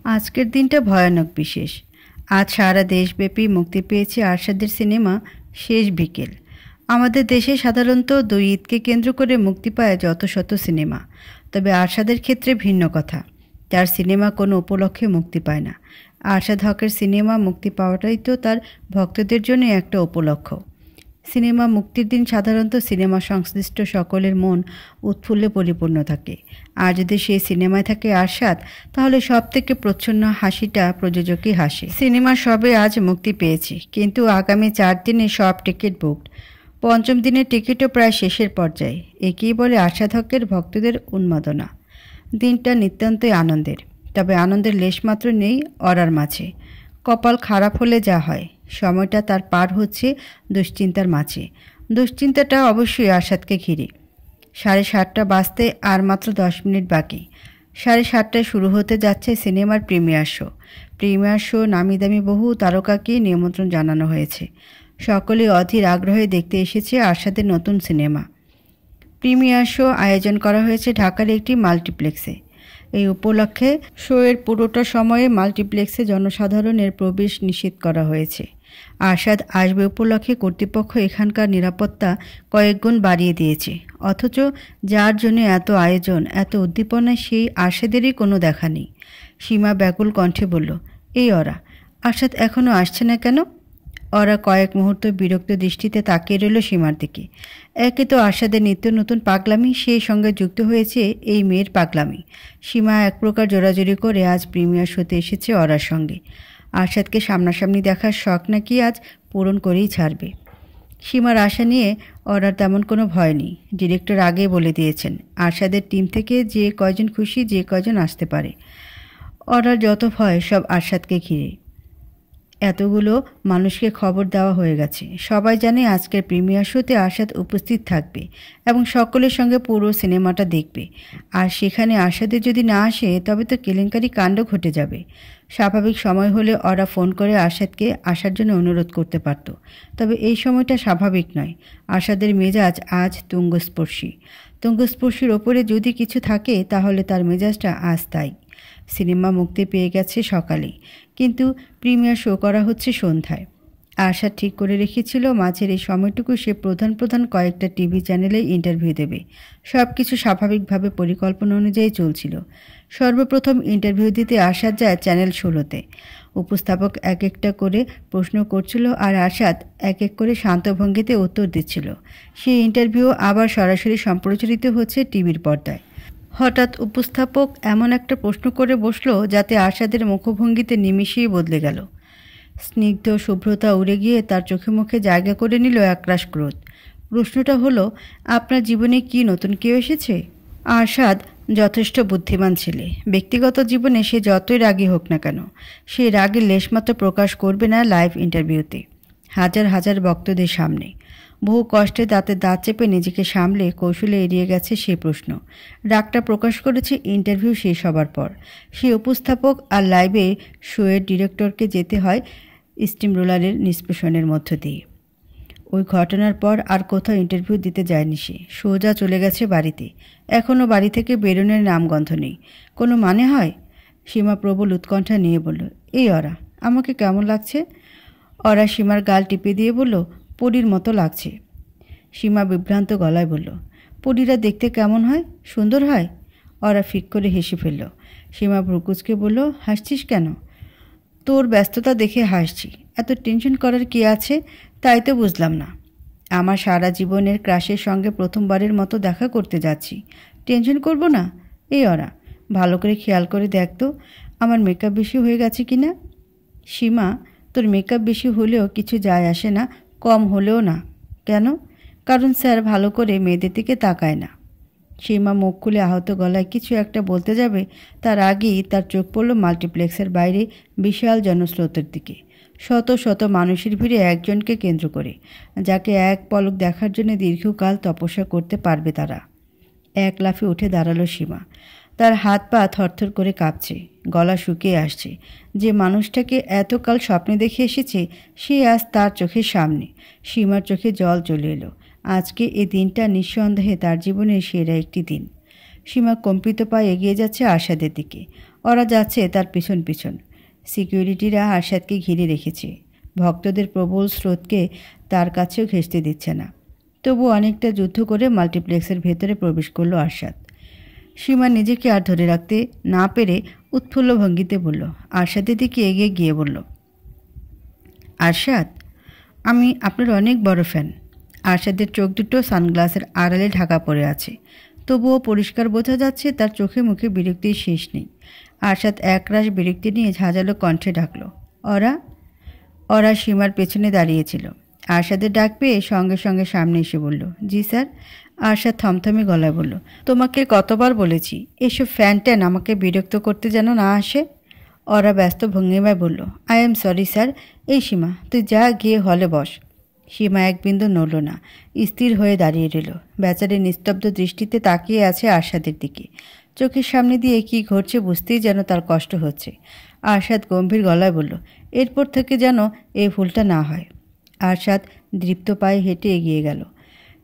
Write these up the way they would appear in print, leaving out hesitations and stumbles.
আজকের দিনটা ভয়ানক বিশেষ। আজ সারা দেশব্যাপী মুক্তি পেয়েছে আরশাদের সিনেমা শেষ বিকেল। আমাদের দেশে সাধারণত দুই ঈদকে কেন্দ্র করে মুক্তি পায় যত শত সিনেমা, তবে আরশাদের ক্ষেত্রে ভিন্ন কথা। তার সিনেমা কোনো উপলক্ষে মুক্তি পায় না। আরশাদ হকের সিনেমা মুক্তি পাওয়াটাই তো তার ভক্তদের জন্য একটা উপলক্ষ। সিনেমা মুক্তির দিন সাধারণত সিনেমা সংশ্লিষ্ট সকলের মন উৎফুল্লে পরিপূর্ণ থাকে। আর যদি সেই সিনেমায় থাকে আরশাদ, তাহলে সব থেকে প্রচ্ছন্ন হাসিটা প্রযোজকই হাসে। সিনেমা সবে আজ মুক্তি পেয়েছে, কিন্তু আগামী 4 দিনে সব টিকিট বুকড। পঞ্চম দিনের টিকিটও প্রায় শেষের পর্যায়ে। একেই বলে আরশাদ হকের ভক্তদের উন্মাদনা। দিনটা নিতান্তই আনন্দের, তবে আনন্দের লেশমাত্র নেই অরার মাঝে। কপাল খারাপ হলে যা হয়, সময়টা তার পার হচ্ছে দুশ্চিন্তার মাঝে। দুশ্চিন্তাটা অবশ্যই আরশাদকে ঘিরে। 7:30টা বাজতে আর মাত্র 10 মিনিট বাকি। 7:30টায় শুরু হতে যাচ্ছে সিনেমার প্রিমিয়ার শো নামি দামি বহু তারকাকে নিমন্ত্রণ জানানো হয়েছে। সকলে অধীর আগ্রহে দেখতে এসেছে আরশাদের নতুন সিনেমা। প্রিমিয়ার শো আয়োজন করা হয়েছে ঢাকার একটি মাল্টিপ্লেক্সে। এই উপলক্ষে শোয়ের পুরোটা সময়ে মাল্টিপ্লেক্সে জনসাধারণের প্রবেশ নিষেধ করা হয়েছে। আরশাদ আসবে উপলক্ষে কর্তৃপক্ষ এখানকার নিরাপত্তা কয়েকগুণ বাড়িয়ে দিয়েছে। অথচ যার জন্য এত আয়োজন, এত উদ্দীপনায় সেই আরশাদেরই কোনো দেখা নেই। সীমা ব্যাকুল কণ্ঠে বলল, এই ওরা, আরশাদ এখনও আসছে না কেন? ওরা কয়েক মুহূর্ত বিরক্ত দৃষ্টিতে তাকিয়ে রইল সীমার দিকে। একে তো আরশাদের নিত্য নতুন পাগলামি, সেই সঙ্গে যুক্ত হয়েছে এই মেয়ের পাগলামি। সীমা এক প্রকার জোরাজুরি করে আজ প্রিমিয়ার শোতে এসেছে ওরার সঙ্গে। আরশাদকে সামনাসামনি দেখার শখ নাকি আজ পূরণ করেই ছাড়বে। সীমার আশা নিয়ে ওরার তেমন কোনো ভয় নেই। ডিরেক্টর আগেই বলে দিয়েছেন, আরশাদের টিম থেকে যে কয়জন খুশি, যে কয়জন আসতে পারে। ওরার যত ভয় সব আরশাদকে ঘিরে। এতগুলো মানুষকে খবর দেওয়া হয়ে গেছে। সবাই জানে আজকের প্রিমিয়ার শোতে আরশাদ উপস্থিত থাকবে এবং সকলের সঙ্গে পুরো সিনেমাটা দেখবে। আর সেখানে আরশাদের যদি না আসে, তবে তো কেলেঙ্কারি কাণ্ড ঘটে যাবে। স্বাভাবিক সময় হলে ওরা ফোন করে আরশাদকে আসার জন্য অনুরোধ করতে পারত, তবে এই সময়টা স্বাভাবিক নয়। আরশাদের মেজাজ আজ তুঙ্গস্পর্শীর ওপরে যদি কিছু থাকে, তাহলে তার মেজাজটা আজ তাই। সিনেমা মুক্তি পেয়ে গেছে সকালে, কিন্তু প্রিমিয়ার শো করা হচ্ছে সন্ধ্যায়। আরশাদ ঠিক করে রেখেছিল মাঝের এই সময়টুকু সে প্রধান কয়েকটা টিভি চ্যানেলে ইন্টারভিউ দেবে। সব কিছু স্বাভাবিকভাবে পরিকল্পনা অনুযায়ী চলছিল। সর্বপ্রথম ইন্টারভিউ দিতে আরশাদ যায় চ্যানেল 16-তে। উপস্থাপক এক একটা করে প্রশ্ন করছিল আর আরশাদ এক এক করে শান্ত ভঙ্গিতে উত্তর দিচ্ছিল। সেই ইন্টারভিউ আবার সরাসরি সম্প্রচারিত হচ্ছে টিভির পর্দায়। হঠাৎ উপস্থাপক এমন একটা প্রশ্ন করে বসল, যাতে আরশাদের মুখভঙ্গিতে নিমিষেই বদলে গেল। স্নিগ্ধ শুভ্রতা উড়ে গিয়ে তার চোখে মুখে জায়গা করে নিল একরাশ ক্রোধ। প্রশ্নটা হলো, আপনার জীবনে কি নতুন কেউ এসেছে? আরশাদ যথেষ্ট বুদ্ধিমান ছেলে। ব্যক্তিগত জীবনে সে যতই রাগী হোক না কেন, সেই রাগের লেশমাত্র প্রকাশ করবে না লাইভ ইন্টারভিউতে, হাজার হাজার ভক্তদের সামনে। বহু কষ্টে দাঁতে দাঁত চেপে নিজেকে সামলে কৌশলে এড়িয়ে গেছে সে প্রশ্ন। রাগটা প্রকাশ করেছে ইন্টারভিউ শেষ হবার পর। সেই উপস্থাপক আর লাইভে শোয়ের ডিরেক্টরকে যেতে হয় স্টিম রোলারের নিষ্পেষণের মধ্য দিয়ে। ওই ঘটনার পর আর কোথাও ইন্টারভিউ দিতে যায়নি সে। সোজা চলে গেছে বাড়িতে। এখনও বাড়ি থেকে বেরোনোর নামগন্ধ নেই। কোনো মানে হয়? সীমা প্রবল উৎকণ্ঠা নিয়ে বলল, এই ওরা, আমাকে কেমন লাগছে? ওরা সীমার গাল টিপে দিয়ে বলল, পরীর মতো লাগছে। সীমা বিভ্রান্ত গলায় বলল, পরীরা দেখতে কেমন হয়? সুন্দর হয়? ওরা ফিক করে হেসে ফেলল। সীমা ভ্রুকুচকে বলল, হাসছিস কেন? তোর ব্যস্ততা দেখে হাসছি। এত টেনশন করার কি আছে? তাই তো বুঝলাম না। আমার সারা জীবনের ক্রাশের সঙ্গে প্রথমবারের মতো দেখা করতে যাচ্ছি। টেনশন করব না? এই ওরা, ভালো করে খেয়াল করে দেখ তো আমার মেকআপ বেশি হয়ে গেছে কি না। সীমা, তোর মেকআপ বেশি হলেও কিছু যায় আসে না, কম হলেও না। কেন? কারণ স্যার ভালো করে মেয়েদের দিকে তাকায় না। সীমা মুখ খুলে আহত গলায় কিছু একটা বলতে যাবে, তার আগেই তার চোখ পড়ল মাল্টিপ্লেক্সের বাইরে বিশাল জনস্রোতের দিকে। শত শত মানুষের ভিড়ে একজনকে কেন্দ্র করে, যাকে এক পলক দেখার জন্য দীর্ঘকাল তপস্যা করতে পারবে তারা। এক লাফে উঠে দাঁড়ালো সীমা। তার হাত পা থরথর করে কাঁপছে, গলা শুকিয়ে আসছে। যে মানুষটাকে এতকাল স্বপ্নে দেখে এসেছে, সে আজ তার চোখের সামনে। সীমার চোখে জল চলে এলো। আজকে এই দিনটা নিঃসন্দেহে তার জীবনের সেরা একটি দিন। সীমা কম্পিত পায়ে এগিয়ে যাচ্ছে আরশাদের দিকে। ওরা যাচ্ছে তার পিছন পিছন। সিকিউরিটিরা আরশাদকে ঘিরে রেখেছে। ভক্তদের প্রবল স্রোতকে তার কাছেও ঘেঁষতে দিচ্ছে না। তবু অনেকটা যুদ্ধ করে মাল্টিপ্লেক্সের ভেতরে প্রবেশ করলো আরশাদ। সীমা নিজেকে আর ধরে রাখতে না পেরে উৎফুল্ল ভঙ্গিতে বলল, আরশাদের দিকে এগিয়ে গিয়ে বলল, আরশাদ, আমি আপনার অনেক বড় ফ্যান। আরশাদের চোখ দুটো সানগ্লাসের আড়ালে ঢাকা পড়ে আছে, তবুও পরিষ্কার বোঝা যাচ্ছে তার চোখে মুখে বিরক্তির শেষ নেই। আরশাদ একরাশ বিরক্তি নিয়ে ঝাঁঝালো কণ্ঠে ডাকল, ওরা ওরা সীমার পেছনে দাঁড়িয়েছিল। আরশাদের ডাক পেয়ে সঙ্গে সঙ্গে সামনে এসে বলল, জি স্যার। আরশাদ থমথমে গলায় বলল, তোমাকে কতবার বলেছি এসব ফ্যান ট্যান আমাকে বিরক্ত করতে যেন না আসে। ওরা ব্যস্ত ভঙ্গিমায় বলল, আই এম সরি স্যার। এই সীমা, তুই যা গিয়ে হলে বস। সীমা এক বিন্দু নড়ল না, স্থির হয়ে দাঁড়িয়ে রইল। বেচারি নিস্তব্ধ দৃষ্টিতে তাকিয়ে আছে আরশাদের দিকে। চোখের সামনে দিয়ে কী ঘটছে বুঝতেই যেন তার কষ্ট হচ্ছে। আরশাদ গম্ভীর গলায় বলল, এরপর থেকে যেন এই ভুলটা না হয়। আরশাদ দৃপ্ত পায়ে হেঁটে এগিয়ে গেল।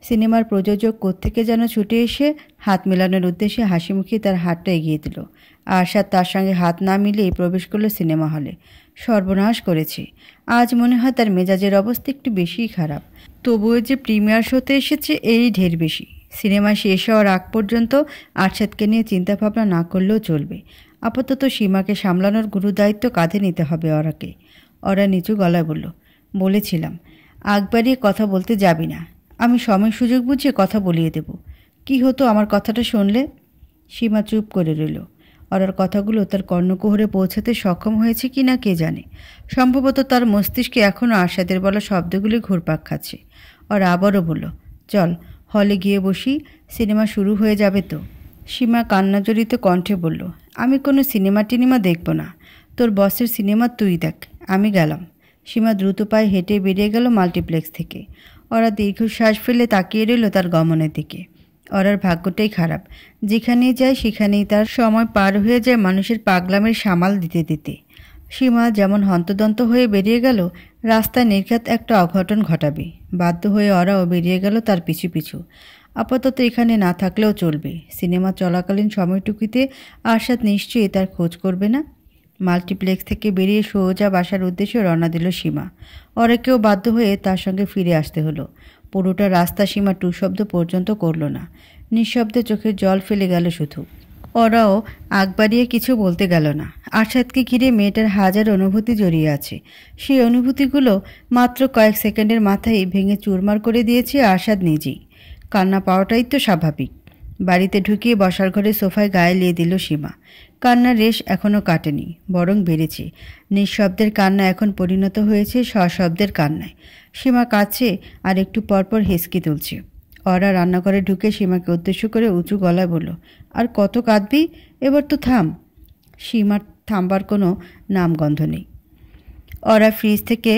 সিনেমার প্রযোজক কোত্থেকে যেন ছুটে এসে হাত মেলানোর উদ্দেশ্যে হাসিমুখে তার হাতটা এগিয়ে দিল। আরশাদ তার সঙ্গে হাত না মিলিয়ে প্রবেশ করল সিনেমা হলে। সর্বনাশ করেছে। আজ মনে হয় তার মেজাজের অবস্থা একটু বেশিই খারাপ। তবুও যে প্রিমিয়ার শোতে এসেছে এই ঢের বেশি। সিনেমা শেষ হওয়ার আগ পর্যন্ত আরশাদকে নিয়ে চিন্তাভাবনা না করলেও চলবে। আপাতত সীমাকে সামলানোর গুরুদায়িত্ব কাঁধে নিতে হবে ওরাকে। ওরা নিচু গলায় বলল, বলেছিলাম আগ বাড়িয়ে কথা বলতে যাবি না। আমি সময় সুযোগ বুঝে কথা বলিয়ে দেব। কি হতো আমার কথাটা শুনলে? সীমা চুপ করে রইল। ওরার কথাগুলো তার কর্ণকুহরে পৌঁছাতে সক্ষম হয়েছে কি না কে জানে। সম্ভবত তার মস্তিষ্কে এখনও আরশাদের বলা শব্দগুলি ঘুরপাক খাচ্ছে। ওরা আবারও বলল, চল হলে গিয়ে বসি, সিনেমা শুরু হয়ে যাবে তো। সীমা কান্নাজড়িত কণ্ঠে বলল, আমি কোনো সিনেমা টিনেমা দেখব না। তোর বসের সিনেমা তুই দেখ, আমি গেলাম। সীমা দ্রুত পায়ে হেঁটে বেরিয়ে গেল মাল্টিপ্লেক্স থেকে। ওরা দীর্ঘশ্বাস ফেলে তাকিয়ে রইল তার গমনের দিকে। ওরার ভাগ্যটাই খারাপ। যেখানেই যায় সেখানেই তার সময় পার হয়ে যায় মানুষের পাগলামের সামাল দিতে দিতে। সীমা যেমন হন্তদন্ত হয়ে বেরিয়ে গেল, রাস্তায় নির্ঘাত একটা অঘটন ঘটাবে। বাধ্য হয়ে ওরাও বেরিয়ে গেল তার পিছু পিছু। আপাতত এখানে না থাকলেও চলবে। সিনেমা চলাকালীন সময়টুকুতে আরশাদ নিশ্চয়ই তার খোঁজ করবে না। মাল্টিপ্লেক্স থেকে বেরিয়ে সোজা বাসার উদ্দেশ্যে রওনা দিল সীমা। ওরাকেও বাধ্য হয়ে তার সঙ্গে ফিরে আসতে হলো। পুরোটা রাস্তা সীমা টু শব্দ পর্যন্ত করল না। নিঃশব্দে চোখের জল ফেলে গেল শুধু। ওরাও আগ বাড়িয়ে কিছু বলতে গেল না। আরশাদকে ঘিরে মেয়েটার হাজার অনুভূতি জড়িয়ে আছে। সেই অনুভূতিগুলো মাত্র কয়েক সেকেন্ডের মাথায় ভেঙে চুরমার করে দিয়েছে আরশাদ নিজেই। কান্না পাওয়াটাই তো স্বাভাবিক। বাড়িতে ঢুকিয়ে বসার ঘরে সোফায় গায়ে লিয়ে দিল সীমা। কান্নার রেশ এখনও কাটেনি, বরং বেড়েছে। নিঃশব্দের কান্না এখন পরিণত হয়েছে সশব্দের কান্নায়। সীমা কাঁদছে আর একটু পরপর হেসকে তুলছে। ওরা রান্নাঘরে ঢুকে সীমাকে উদ্দেশ্য করে উঁচু গলায় বলল, আর কত কাঁদবি, এবার তো থাম। সীমার থামবার কোনো নামগন্ধ নেই। ওরা ফ্রিজ থেকে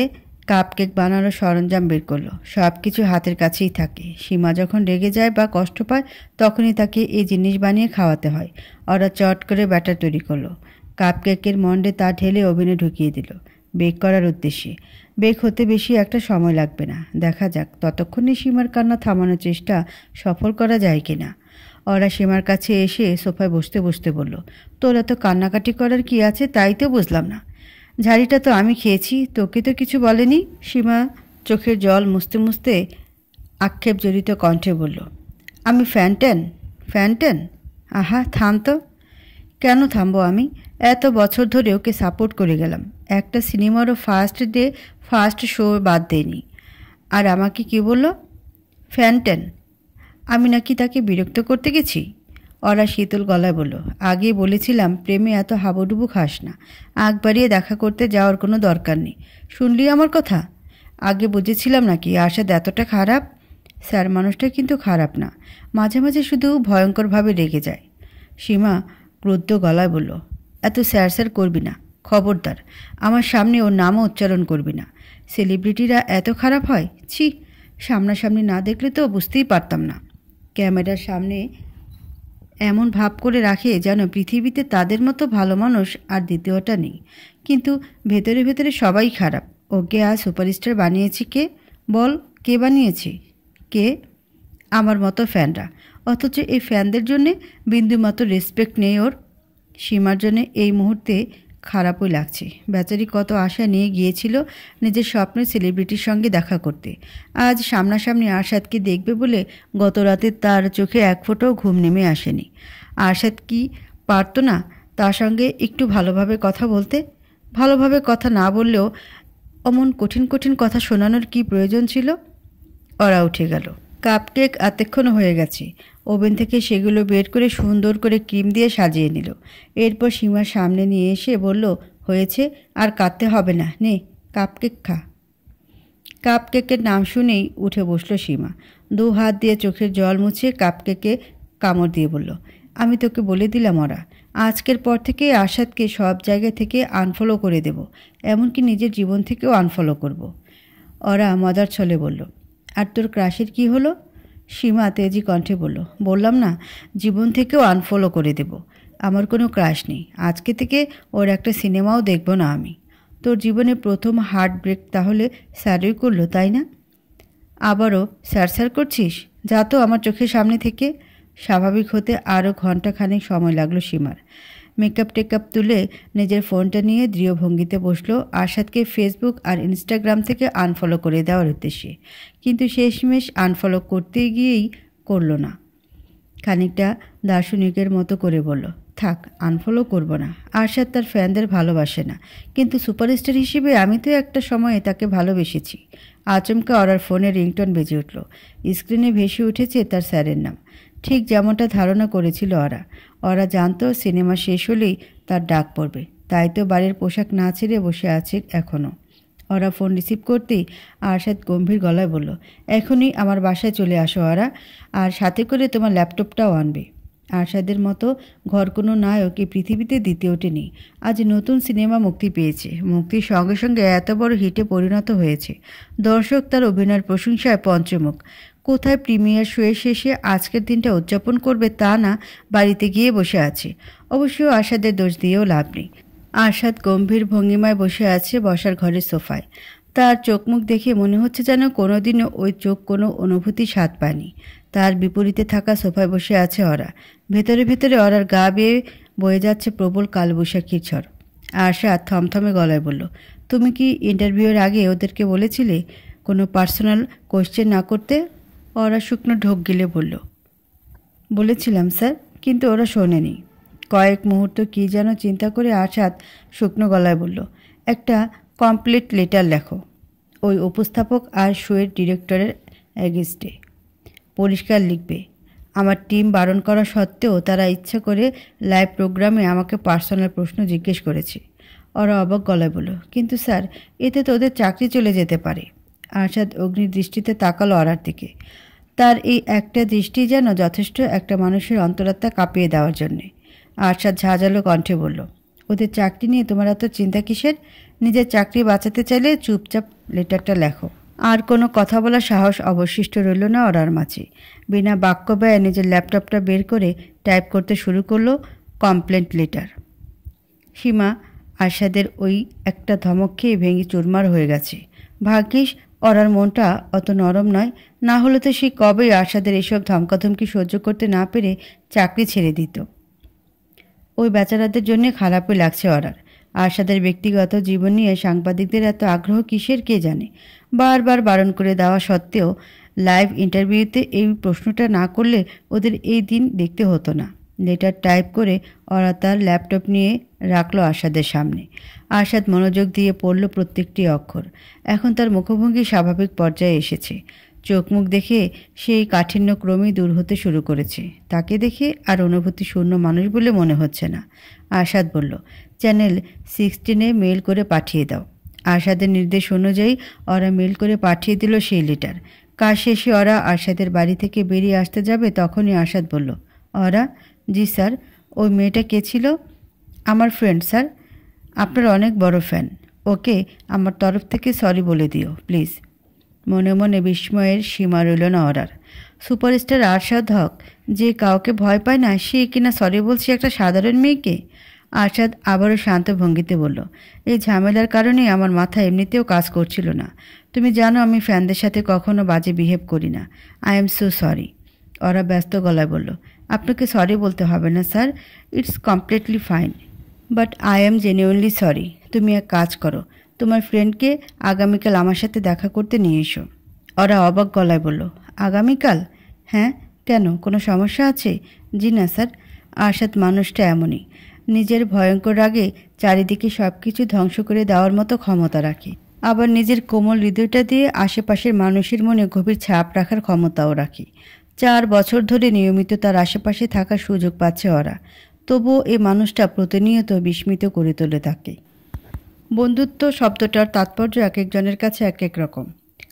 কাপকেক বানানোর সরঞ্জাম বের করলো। সব কিছু হাতের কাছেই থাকে। সীমা যখন রেগে যায় বা কষ্ট পায় তখনই তাকে এই জিনিস বানিয়ে খাওয়াতে হয়। ওরা চট করে ব্যাটার তৈরি করলো। কাপকেকের মন্ডে তা ঢেলে ওভেনে ঢুকিয়ে দিল বেক করার উদ্দেশ্যে। বেক হতে বেশি একটা সময় লাগবে না। দেখা যাক ততক্ষণে সীমার কান্না থামানোর চেষ্টা সফল করা যায় কি না। ওরা সীমার কাছে এসে সোফায় বসতে বসতে বলল, তোর এত কান্নাকাটি করার কি আছে তাই তো বুঝলাম না। ঝাড়িটা তো আমি খেয়েছি, তোকে তো কিছু বলেনি। সীমা চোখের জল মুছতে মুছতে আক্ষেপ জড়িত কণ্ঠে বলল, আমি ফ্যানটেন। আহা থাম তো। কেন থামবো আমি? এত বছর ধরে ওকে সাপোর্ট করে গেলাম। একটা সিনেমারও ফার্স্ট শো বাদ দেয়নি। আর আমাকে কি বলল? ফ্যানটেন। আমি নাকি তাকে বিরক্ত করতে গেছি? ওরা শীতল গলায় বলল, আগে বলেছিলাম প্রেমে এত হাবুডুবু খাস না। আগ বাড়িয়ে দেখা করতে যাওয়ার কোনো দরকার নেই। শুনলি আমার কথা? আগে বুঝেছিলাম নাকি আরশাদ এতটা খারাপ? স্যার মানুষটা কিন্তু খারাপ না, মাঝে মাঝে শুধু ভয়ঙ্করভাবে রেগে যায়। সীমা ক্রুদ্ধ গলায় বলল, এত স্যার করবি না, খবরদার। আমার সামনে ওর নামও উচ্চারণ করবি না। সেলিব্রিটিরা এত খারাপ হয়? ছি, সামনাসামনি না দেখলে তো বুঝতেই পারতাম না। ক্যামেরার সামনে এমন ভাব করে রাখে যেন পৃথিবীতে তাদের মতো ভালো মানুষ আর দ্বিতীয়টা নেই। কিন্তু ভেতরে ভেতরে সবাই খারাপ। ওকে আজ সুপারস্টার বানিয়েছি কে? বল, কে বানিয়েছে? কে? আমার মতো ফ্যানরা। অথচ এই ফ্যানদের জন্যে বিন্দুমাত্র রেসপেক্ট নেই ওর। সীমার জন্য এই মুহূর্তে খারাপই লাগছে। বেচারি কত আশা নিয়ে গিয়েছিল নিজের স্বপ্নের সেলিব্রিটির সঙ্গে দেখা করতে। আজ সামনাসামনি আরশাদকে দেখবে বলে গত রাতে তার চোখে এক ফোঁটাও ঘুম নেমে আসেনি। আরশাদ কি পারত না তার সঙ্গে একটু ভালোভাবে কথা বলতে? ভালোভাবে কথা না বললেও অমন কঠিন কঠিন কথা শোনানোর কি প্রয়োজন ছিল? ওরা উঠে গেল। কাপকেক এতক্ষণ হয়ে গেছে। ওভেন থেকে সেগুলো বের করে সুন্দর করে ক্রিম দিয়ে সাজিয়ে নিল। এরপর সীমার সামনে নিয়ে এসে বলল, হয়েছে, আর কাঁদতে হবে না, নে কাপকেক খা। কাপকেকের নাম শুনেই উঠে বসলো সীমা। 2 হাত দিয়ে চোখের জল মুছে কাপকেকে কামড় দিয়ে বলল, আমি তোকে বলে দিলাম ওরা, আজকের পর থেকে আরশাদকে সব জায়গা থেকে আনফলো করে দেব, এমনকি নিজের জীবন থেকেও আনফলো করব। ওরা মজার ছলে বলল, আর তোর ক্রাশের কি হলো? সীমা তেজি কণ্ঠে বলল, বললাম না, জীবন থেকেও আনফলো করে দেব। আমার কোনো ক্রাশ নেই। আজকে থেকে ওর একটা সিনেমাও দেখব না আমি। তোর জীবনে প্রথম হার্ট ব্রেক তাহলে স্যারই করলো, তাই না? আবারও স্যার করছিস? যা তো আমার চোখের সামনে থেকে। স্বাভাবিক হতে আরও ঘণ্টাখানেক সময় লাগলো সীমার। মেকআপ টেকআপ তুলে নিজের ফোনটা নিয়ে দৃঢ় ভঙ্গিতে বসলো আরশাদকে ফেসবুক আর ইনস্টাগ্রাম থেকে আনফলো করে দেওয়ার উদ্দেশ্যে। কিন্তু শেষমেশ আনফলো করতে গিয়েই করলো না। খানিকটা দার্শনিকের মতো করে বলল, থাক, আনফলো করব না। আরশাদ তার ফ্যানদের ভালোবাসে না, কিন্তু সুপারস্টার হিসেবে আমি তো একটা সময়ে তাকে ভালোবেসেছি। আচমকা ওরার ফোনে রিংটোন বেজে উঠল। স্ক্রিনে ভেসে উঠেছে তার স্যারের নাম। ঠিক যেমনটা ধারণা করেছিল ওরা জানতো সিনেমা শেষ হলেই তার ডাক পড়বে, তাই তো বাড়ির পোশাক না ছেড়ে বসে আছে এখনও। ওরা ফোন রিসিভ করতেই আরশাদ গম্ভীর গলায় বলল, এখনই আমার বাসায় চলে আসো ওরা, আর সাথে করে তোমার ল্যাপটপটাও আনবে। আরশাদের মতো ঘর কোনো নায়ক এই পৃথিবীতে দ্বিতীয়টি নেই। আজ নতুন সিনেমা মুক্তি পেয়েছে। মুক্তির সঙ্গে সঙ্গে এত বড় হিটে পরিণত হয়েছে। দর্শক তার অভিনয়ের প্রশংসায় পঞ্চমুখ। কোথায় প্রিমিয়ার শোয়ের শেষে আজকের দিনটা উদযাপন করবে তা না, বাড়িতে গিয়ে বসে আছে। অবশ্য আরশাদের দোষ দিয়েও লাভ নেই। আরশাদ গম্ভীর ভঙ্গিমায় বসে আছে বসার ঘরের সোফায়। তার চোখ মুখ দেখে মনে হচ্ছে যেন কোনোদিনও ওই চোখ কোনো অনুভূতি স্বাদ পায়নি। তার বিপরীতে থাকা সোফায় বসে আছে ওরা। ভেতরে ভেতরে ওরার গা বেয়ে বয়ে যাচ্ছে প্রবল কালবৈশাখীর ঝড়। আরশাদ থমথমে গলায় বলল, তুমি কি ইন্টারভিউয়ের আগে ওদেরকে বলেছিলে কোনো পার্সোনাল কোয়েশ্চেন না করতে? ওরা শুকনো ঢোক গিলে বলল, বলেছিলাম স্যার, কিন্তু ওরা শোনেনি। কয়েক মুহূর্ত কী যেন চিন্তা করে আরশাদ শুকনো গলায় বলল, একটা কমপ্লিট লেটার লেখো ওই উপস্থাপক আর শোয়ের ডিরেক্টরের এগেইনস্টে। পরিষ্কার লিখবে, আমার টিম বারণ করা সত্ত্বেও তারা ইচ্ছা করে লাইভ প্রোগ্রামে আমাকে পার্সোনাল প্রশ্ন জিজ্ঞেস করেছে। ওরা অবাক গলায় বলল, কিন্তু স্যার, এতে তো ওদের চাকরি চলে যেতে পারে। আরশাদ অগ্নির দৃষ্টিতে তাকালো ওরার দিকে। তার এই একটা দৃষ্টি যেন যথেষ্ট একটা মানুষের অন্তরাত্মা কাঁপিয়ে দেওয়ার জন্যে। আরশাদ ঝাঁঝালো কণ্ঠে বলল, ওদের চাকরি নিয়ে তোমার এত চিন্তা কিসের? নিজের চাকরি বাঁচাতে চাইলে চুপচাপ লেটারটা লেখো। আর কোনো কথা বলার সাহস অবশিষ্ট রইল না ওরার মাঝে। বিনা বাক্য ব্যয়ে নিজের ল্যাপটপটা বের করে টাইপ করতে শুরু করলো কমপ্লেন্ট লেটার। সীমা আরশাদের ওই একটা ধমক খেয়ে ভেঙে চুরমার হয়ে গেছে। ভাগ্যিস ওরার মনটা অত নরম নয়, না হলে তো সে কবেই আরশাদের এসব ধমকাধমকি সহ্য করতে না পেরে চাকরি ছেড়ে দিত। ওই বেচারাদের জন্যে খারাপই লাগছে ওরার। আরশাদের ব্যক্তিগত জীবন নিয়ে সাংবাদিকদের এত আগ্রহ কিসের কে জানে। বারবার বারণ করে দেওয়া সত্ত্বেও লাইভ ইন্টারভিউতে এই প্রশ্নটা না করলে ওদের এই দিন দেখতে হতো না। লেটার টাইপ করে ওরা তার ল্যাপটপ নিয়ে রাখলো আরশাদের সামনে। আরশাদ মনোযোগ দিয়ে পড়ল প্রত্যেকটি অক্ষর। এখন তার মুখভঙ্গি স্বাভাবিক পর্যায়ে এসেছে। চোখ মুখ দেখে সেই কাঠিন্য ক্রমেই দূর হতে শুরু করেছে। তাকে দেখে আর অনুভূতি শূন্য মানুষ বলে মনে হচ্ছে না। আরশাদ বলল, চ্যানেল 16-এ মেল করে পাঠিয়ে দাও। আরশাদের নির্দেশ অনুযায়ী ওরা মেল করে পাঠিয়ে দিল সেই লেটার। কাজ শেষে ওরা আরশাদের বাড়ি থেকে বেরিয়ে আসতে যাবে তখনই আরশাদ বলল, ওরা, জি স্যার, ওই মেয়েটা কে ছিল? আমার ফ্রেন্ড স্যার, আপনার অনেক বড় ফ্যান। ওকে আমার তরফ থেকে সরি বলে দিও প্লিজ। মনে মনে বিস্ময়ের সীমা রইল না ওরার। সুপারস্টার আরশাদ হক যে কাউকে ভয় পায় না, সে কিনা সরি বলছে একটা সাধারণ মেয়েকে। আরশাদ আবারও শান্ত ভঙ্গিতে বলল, এই ঝামেলার কারণেই আমার মাথা এমনিতেও কাজ করছিল না। তুমি জানো আমি ফ্যানদের সাথে কখনো বাজে বিহেভ করি না। I am so sorry. ওরা ব্যস্ত গলায় বলল, আপনাকে সরি বলতে হবে না sir, it's completely fine. But I am genuinely sorry. তুমি এক কাজ করো, তোমার ফ্রেন্ডকে আগামীকাল আমার সাথে দেখা করতে নিয়ে এসো। ওরা অবাক গলায় বলল, আগামীকাল? হ্যাঁ, কেন, কোনো সমস্যা আছে? জি না স্যার, আরশাদ মানুষটা এমনই, নিজের ভয়ঙ্কর রাগে চারিদিকে সব কিছু ধ্বংস করে দেওয়ার মতো ক্ষমতা রাখে, আবার নিজের কোমল হৃদয়টা দিয়ে আশেপাশের মানুষের মনে গভীর ছাপ রাখার ক্ষমতাও রাখে। 4 বছর ধরে নিয়মিত তার আশেপাশে থাকার সুযোগ পাচ্ছে ওরা, তবুও এই মানুষটা প্রতিনিয়ত বিস্মিত করে তোলে তাকে। বন্ধুত্ব শব্দটার তাৎপর্য এক একজনের কাছে এক এক রকম।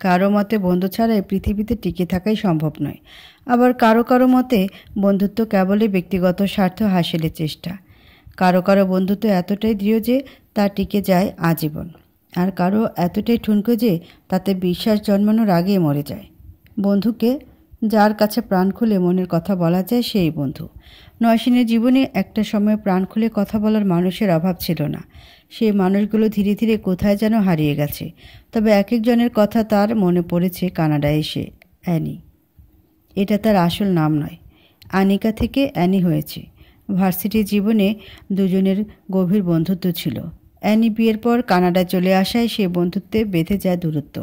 কারো মতে বন্ধু ছাড়া এই পৃথিবীতে টিকে থাকাই সম্ভব নয়, আবার কারো কারো মতে বন্ধুত্ব কেবলই ব্যক্তিগত স্বার্থ হাসিলের চেষ্টা। কারো কারো বন্ধুত্ব এতটাই দৃঢ় যে তা টিকে যায় আজীবন, আর কারো এতটাই ঠুনকো যে তাতে বিশ্বাস জন্মানোর আগেই মরে যায়। বন্ধুকে যার কাছে প্রাণ খুলে মনের কথা বলা যায় সেই বন্ধু। নয়সিনের জীবনে একটা সময় প্রাণ খুলে কথা বলার মানুষের অভাব ছিল না। সেই মানুষগুলো ধীরে ধীরে কোথায় যেন হারিয়ে গেছে, তবে এক একজনের কথা তার মনে পড়েছে কানাডায় এসে। অ্যানি, এটা তার আসল নাম নয়, আনিকা থেকে অ্যানি হয়েছে। ভার্সিটির জীবনে দুজনের গভীর বন্ধুত্ব ছিল। অ্যানি বিয়ের পর কানাডা চলে আসায় সে বন্ধুত্বে বেঁধে যায় দূরত্ব।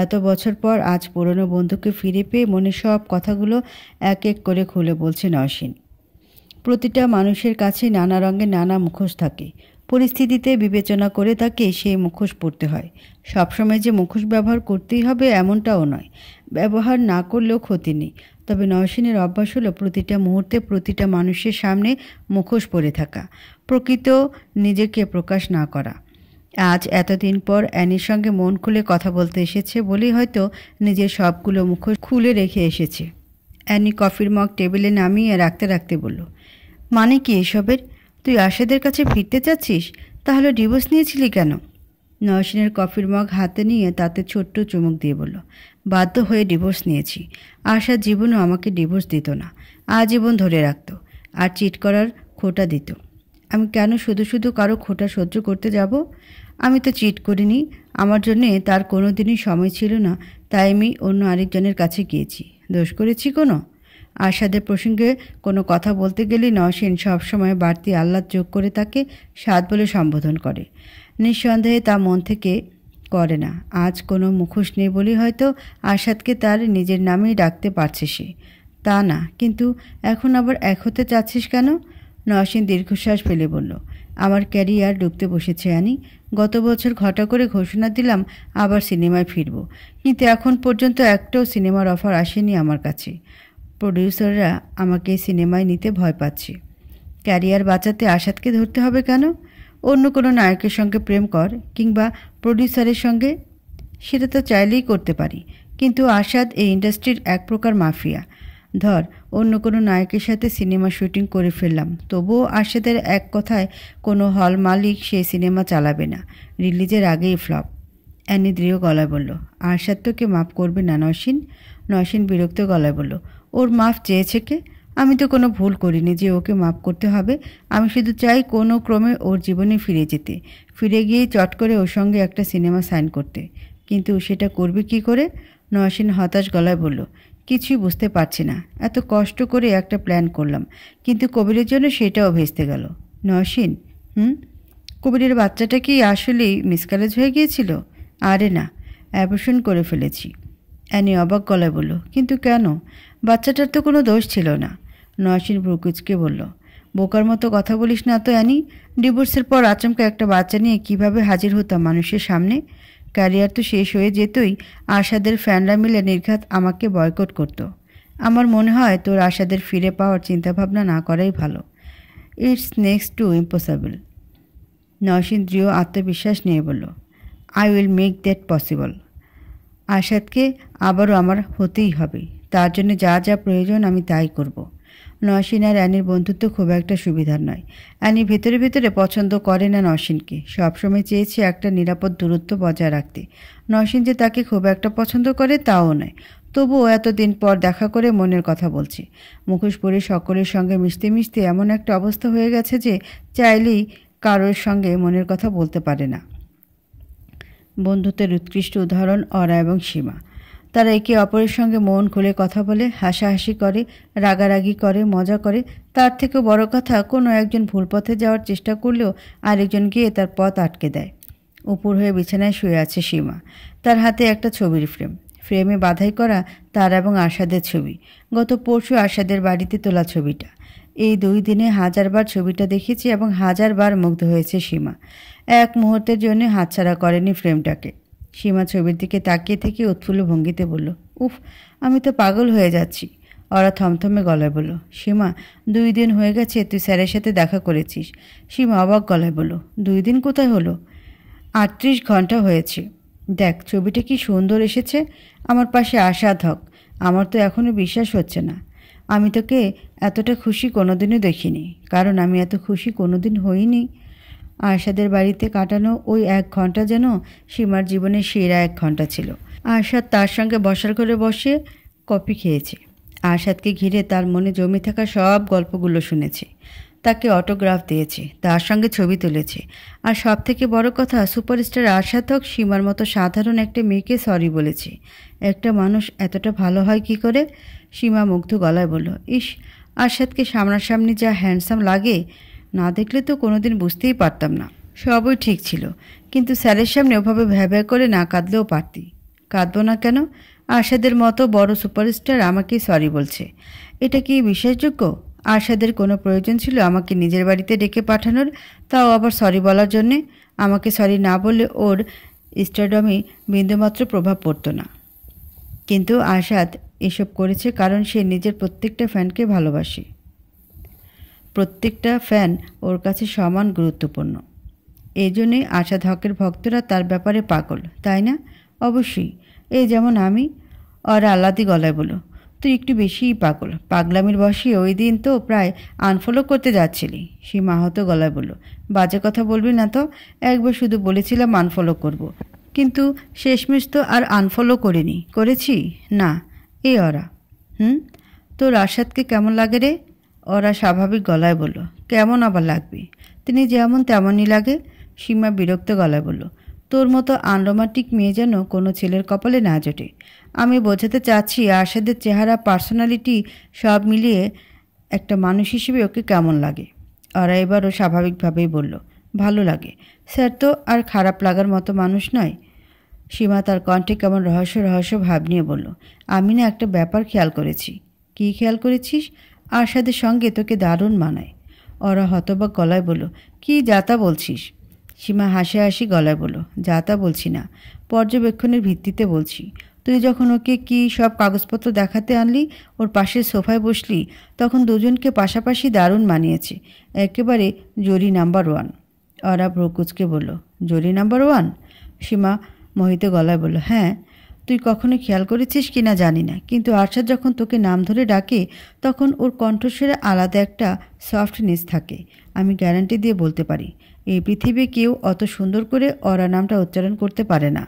এত বছর পর আজ পুরনো বন্ধুকে ফিরে পেয়ে মনে সব কথাগুলো এক এক করে খুলে বলছে নয়সিন। প্রতিটা মানুষের কাছে নানা রঙের নানা মুখোশ থাকে, পরিস্থিতিতে বিবেচনা করে তাকে সেই মুখোশ পরতে হয়। সবসময় যে মুখোশ ব্যবহার করতেই হবে এমনটাও নয়, ব্যবহার না করলেও ক্ষতি নেই। তবে নয়সিনের অভ্যাস হলো প্রতিটা মুহূর্তে প্রতিটা মানুষের সামনে মুখোশ পরে থাকা, প্রকৃত নিজেকে প্রকাশ না করা। আজ এতদিন পর অ্যানির সঙ্গে মন খুলে কথা বলতে এসেছে বলেই হয়তো নিজের সবগুলো মুখোশ খুলে রেখে এসেছে। অ্যানি কফির মগ টেবিলে নামিয়ে রাখতে রাখতে বলল, মানে কি এসবের? তুই আশাদের কাছে ফিরতে চাচ্ছিস? তাহলে ডিভোর্স নিয়েছিলি কেন? নয়সিনের কফির মগ হাতে নিয়ে তাতে ছোট্ট চুমুক দিয়ে বলল, বাধ্য হয়ে ডিভোর্স নিয়েছি। আশা জীবনও আমাকে ডিভোর্স দিত না, আজীবন ধরে রাখত, আর চিট করার খোটা দিত। আমি কেন শুধু শুধু কারো খোটা সহ্য করতে যাব? আমি তো চিট করিনি, আমার জন্যে তার কোনো দিনই সময় ছিল না, তাই আমি অন্য আরেকজনের কাছে গিয়েছি। দোষ করেছি কোনো? আশাদের প্রসঙ্গে কোনো কথা বলতে গেলে নয়সিন সবসময় বাড়তি আহ্লাদ যোগ করে তাকে সাদ বলে সম্বোধন করে। নিঃসন্দেহে তা মন থেকে করে না। আজ কোনো মুখোশ নেই বলেই হয়তো আশাদকে তার নিজের নামেই ডাকতে পারছে সে, তা না। কিন্তু এখন আবার এক হতে চাচ্ছিস কেন? নয়সিন দীর্ঘশ্বাস ফেলে বলল, আমার ক্যারিয়ার ডুবতে বসেছে অ্যানি। গত বছর ঘটা করে ঘোষণা দিলাম আবার সিনেমায় ফিরব, কিন্তু এখন পর্যন্ত একটাও সিনেমার অফার আসেনি আমার কাছে। প্রডিউসাররা আমাকে সিনেমায় নিতে ভয় পাচ্ছে। ক্যারিয়ার বাঁচাতে আশাদকে ধরতে হবে কেন? অন্য কোনো নায়কের সঙ্গে প্রেম কর, কিংবা প্রডিউসারের সঙ্গে, সেটা তো চাইলেই করতে পারি। কিন্তু আশাদ এই ইন্ডাস্ট্রির এক প্রকার মাফিয়া। ধর অন্য কোনো নায়কের সাথে সিনেমা শুটিং করে ফেললাম, তবুও আশাদের এক কথায় কোনো হল মালিক সেই সিনেমা চালাবে না, রিলিজের আগেই ফ্লপ। অ্যানি দৃঢ় গলায় বলল, আশাদ তোকে মাফ করবে না নয়সিন। নয়সিন বিরক্ত গলায় বলল, ওর মাফ চেয়েছে কে? আমি তো কোনো ভুল করিনি যে ওকে মাফ করতে হবে। আমি শুধু চাই কোনো ক্রমে ওর জীবনে ফিরে যেতে, ফিরে গিয়ে চট করে ওর সঙ্গে একটা সিনেমা সাইন করতে। কিন্তু সেটা করবে কি করে? নয়সিন হতাশ গলায় বলল, কিছুই বুঝতে পারছি না। এত কষ্ট করে একটা প্ল্যান করলাম, কিন্তু কবিরের জন্য সেটাও ভেস্তে গেল। নয়সিন, কবিরের বাচ্চাটা কি আসলেই মিসক্যারেজ হয়ে গিয়েছিল? আরে না, অ্যাবর্শন করে ফেলেছি। অ্যানি অবাক গলায় বলল, কিন্তু কেন? বাচ্চাটার তো কোনো দোষ ছিল না। নয়সিন ব্রুকুচকে বলল, বোকার মতো কথা বলিস না তো অ্যানি। ডিভোর্সের পর আচমকা একটা বাচ্চা নিয়ে কিভাবে হাজির হতাম মানুষের সামনে? ক্যারিয়ার তো শেষ হয়ে যেতই, আশাদের ফ্যানরা মিলে নির্ঘাত আমাকে বয়কট করত। আমার মনে হয় তোর আশাদের ফিরে পাওয়ার চিন্তাভাবনা না করাই ভালো। It's next to impossible. নয়সিন দৃঢ় আত্মবিশ্বাস নিয়ে বলল, I will make that possible. আশাদকে আবারও আমার হতেই হবে, তার জন্য যা যা প্রয়োজন আমি তাই করব। নয়সিন আর অ্যানির বন্ধুত্ব খুব একটা সুবিধার নয়। অ্যানি ভেতরে ভেতরে পছন্দ করে না নয়সিনকে, সবসময় চেয়েছে একটা নিরাপদ দূরত্ব বজায় রাখতে। নয়সিন যে তাকে খুব একটা পছন্দ করে তাও নয়, তবুও এতদিন পর দেখা করে মনের কথা বলছে। মুখোশ পরে সকলের সঙ্গে মিশতে মিশতে এমন একটা অবস্থা হয়ে গেছে যে চাইলেই কারোর সঙ্গে মনের কথা বলতে পারে না। বন্ধুত্বের উৎকৃষ্ট উদাহরণ অরা এবং সীমা। তারা একে অপরের সঙ্গে মন খুলে কথা বলে, হাসাহাসি করে, রাগারাগি করে, মজা করে। তার থেকেও বড় কথা, কোনো একজন ভুল পথে যাওয়ার চেষ্টা করলেও আরেকজন গিয়ে তার পথ আটকে দেয়। উপর হয়ে বিছানায় শুয়ে আছে সীমা। তার হাতে একটা ছবির ফ্রেম। ফ্রেমে বাঁধাই করা তার এবং আরশাদের ছবি। গত পরশু আরশাদের বাড়িতে তোলা ছবিটা। এই 2 দিনে 1000বার ছবিটা দেখেছি এবং 1000বার মুগ্ধ হয়েছে সীমা। এক মুহূর্তের জন্য হাতছাড়া করেনি ফ্রেমটাকে। সীমা ছবির দিকে তাকিয়ে থেকে উৎফুল্ল ভঙ্গিতে বলল, উফ, আমি তো পাগল হয়ে যাচ্ছি। ওরা থমথমে গলায় বলল, সীমা, 2 দিন হয়ে গেছে তুই স্যারের সাথে দেখা করেছিস। সীমা অবাক গলায় বলল, 2 দিন কোথায় হলো? 38 ঘন্টা হয়েছে। দেখ ছবিটা কি সুন্দর এসেছে। আমার পাশে আশাদ হক। আমার তো এখনও বিশ্বাস হচ্ছে না। আমি তোকে এতটা খুশি কোনোদিনও দেখিনি, কারণ আমি এত খুশি কোনোদিন হইনি। আরশাদের বাড়িতে কাটানো ওই 1 ঘন্টা যেন সীমার জীবনের সেরা 1 ঘন্টা ছিল। আরশাদ তার সঙ্গে বসার ঘরে বসে কফি খেয়েছে। আরশাদকে ঘিরে তার মনে জমে থাকা সব গল্পগুলো শুনেছে। তাকে অটোগ্রাফ দিয়েছে, তার সঙ্গে ছবি তুলেছে। আর সব থেকে বড় কথা, সুপারস্টার আরশাদ হক সীমার মতো সাধারণ একটা মেয়েকে সরি বলেছে। একটা মানুষ এতটা ভালো হয় কি করে? সীমা মুগ্ধ গলায় বলল, ইস, আরশাদকে সামনাসামনি যা হ্যান্ডসাম লাগে, না দেখলে তো কোনোদিন বুঝতেই পারতাম না। সবই ঠিক ছিল, কিন্তু স্যারের সামনে ওভাবে ভ্যা করে না কাঁদলেও পারতি। কাঁদবো না কেন? আরশাদের মতো বড় সুপারস্টার আমাকেই সরি বলছে। এটা কি বিশ্বাসযোগ্য? আরশাদের কোনো প্রয়োজন ছিল আমাকে নিজের বাড়িতে ডেকে পাঠানোর, তাও আবার সরি বলার জন্যে? আমাকে সরি না বললে ওর স্টারডমে বিন্দুমাত্র প্রভাব পড়তো না। কিন্তু আরশাদ এসব করেছে কারণ সে নিজের প্রত্যেকটা ফ্যানকে ভালোবাসে। প্রত্যেকটা ফ্যান ওর কাছে সমান গুরুত্বপূর্ণ। এই জন্যই আরশাদ হকের ভক্তরা তার ব্যাপারে পাগল, তাই না? অবশ্যই। এই যেমন আমি। ওরা আহ্লাদি গলায় বলো, তুই একটু বেশিই পাগল। পাগলামির বসে ওই দিন তো প্রায় আনফলো করতে যাচ্ছিলি। সীমা আহত গলায় বলল, বাজে কথা বলবি না তো। একবার শুধু বলেছিলাম আনফলো করব। কিন্তু শেষমেশ তো আর আনফলো করিনি। করেছি না। এ ওরা তোর আরশাদকে কেমন লাগে রে? ওরা স্বাভাবিক গলায় বলল, কেমন আবার লাগবে? তিনি যেমন তেমনই লাগে। সীমা বিরক্ত গলায় বলল, তোর মতো আনরোমান্টিক মেয়ে যেন কোনো ছেলের কপালে না জোটে। আমি বোঝাতে চাচ্ছি আরশাদের চেহারা, পার্সোনালিটি সব মিলিয়ে একটা মানুষ হিসেবে ওকে কেমন লাগে। ওরা এবারও স্বাভাবিকভাবেই বলল, ভালো লাগে। স্যার তো আর খারাপ লাগার মতো মানুষ নয়। সীমা তার কণ্ঠে কেমন রহস্য রহস্য ভাব নিয়ে বলল, আমি না একটা ব্যাপার খেয়াল করেছি। কী খেয়াল করেছিস? আরশাদের সঙ্গে তোকে দারুণ মানায়। ওরা হতবাক গলায় বলল, কি যাতা বলছিস? সীমা হাসি হাসি গলায় বলল, যাতা বলছি না, পর্যবেক্ষণের ভিত্তিতে বলছি। তুই যখন ওকে কি সব কাগজপত্র দেখাতে আনলি, ওর পাশের সোফায় বসলি, তখন দুজনকে পাশাপাশি দারুণ মানিয়েছে। একেবারে জরি নাম্বার 1। ওরা ভ্রুকুচকে বলল, জরি নাম্বার 1? সীমা মোহিত গলায় বলল, হ্যাঁ। তুই কখনো খেয়াল করেছিস কি না জানি না, কিন্তু আরশাদ যখন তোকে নাম ধরে ডাকে তখন ওর কণ্ঠস্বরে আলাদা একটা সফটনেস থাকে। আমি গ্যারান্টি দিয়ে বলতে পারি, এই পৃথিবী কেউ অত সুন্দর করে ওরা নামটা উচ্চারণ করতে পারে না।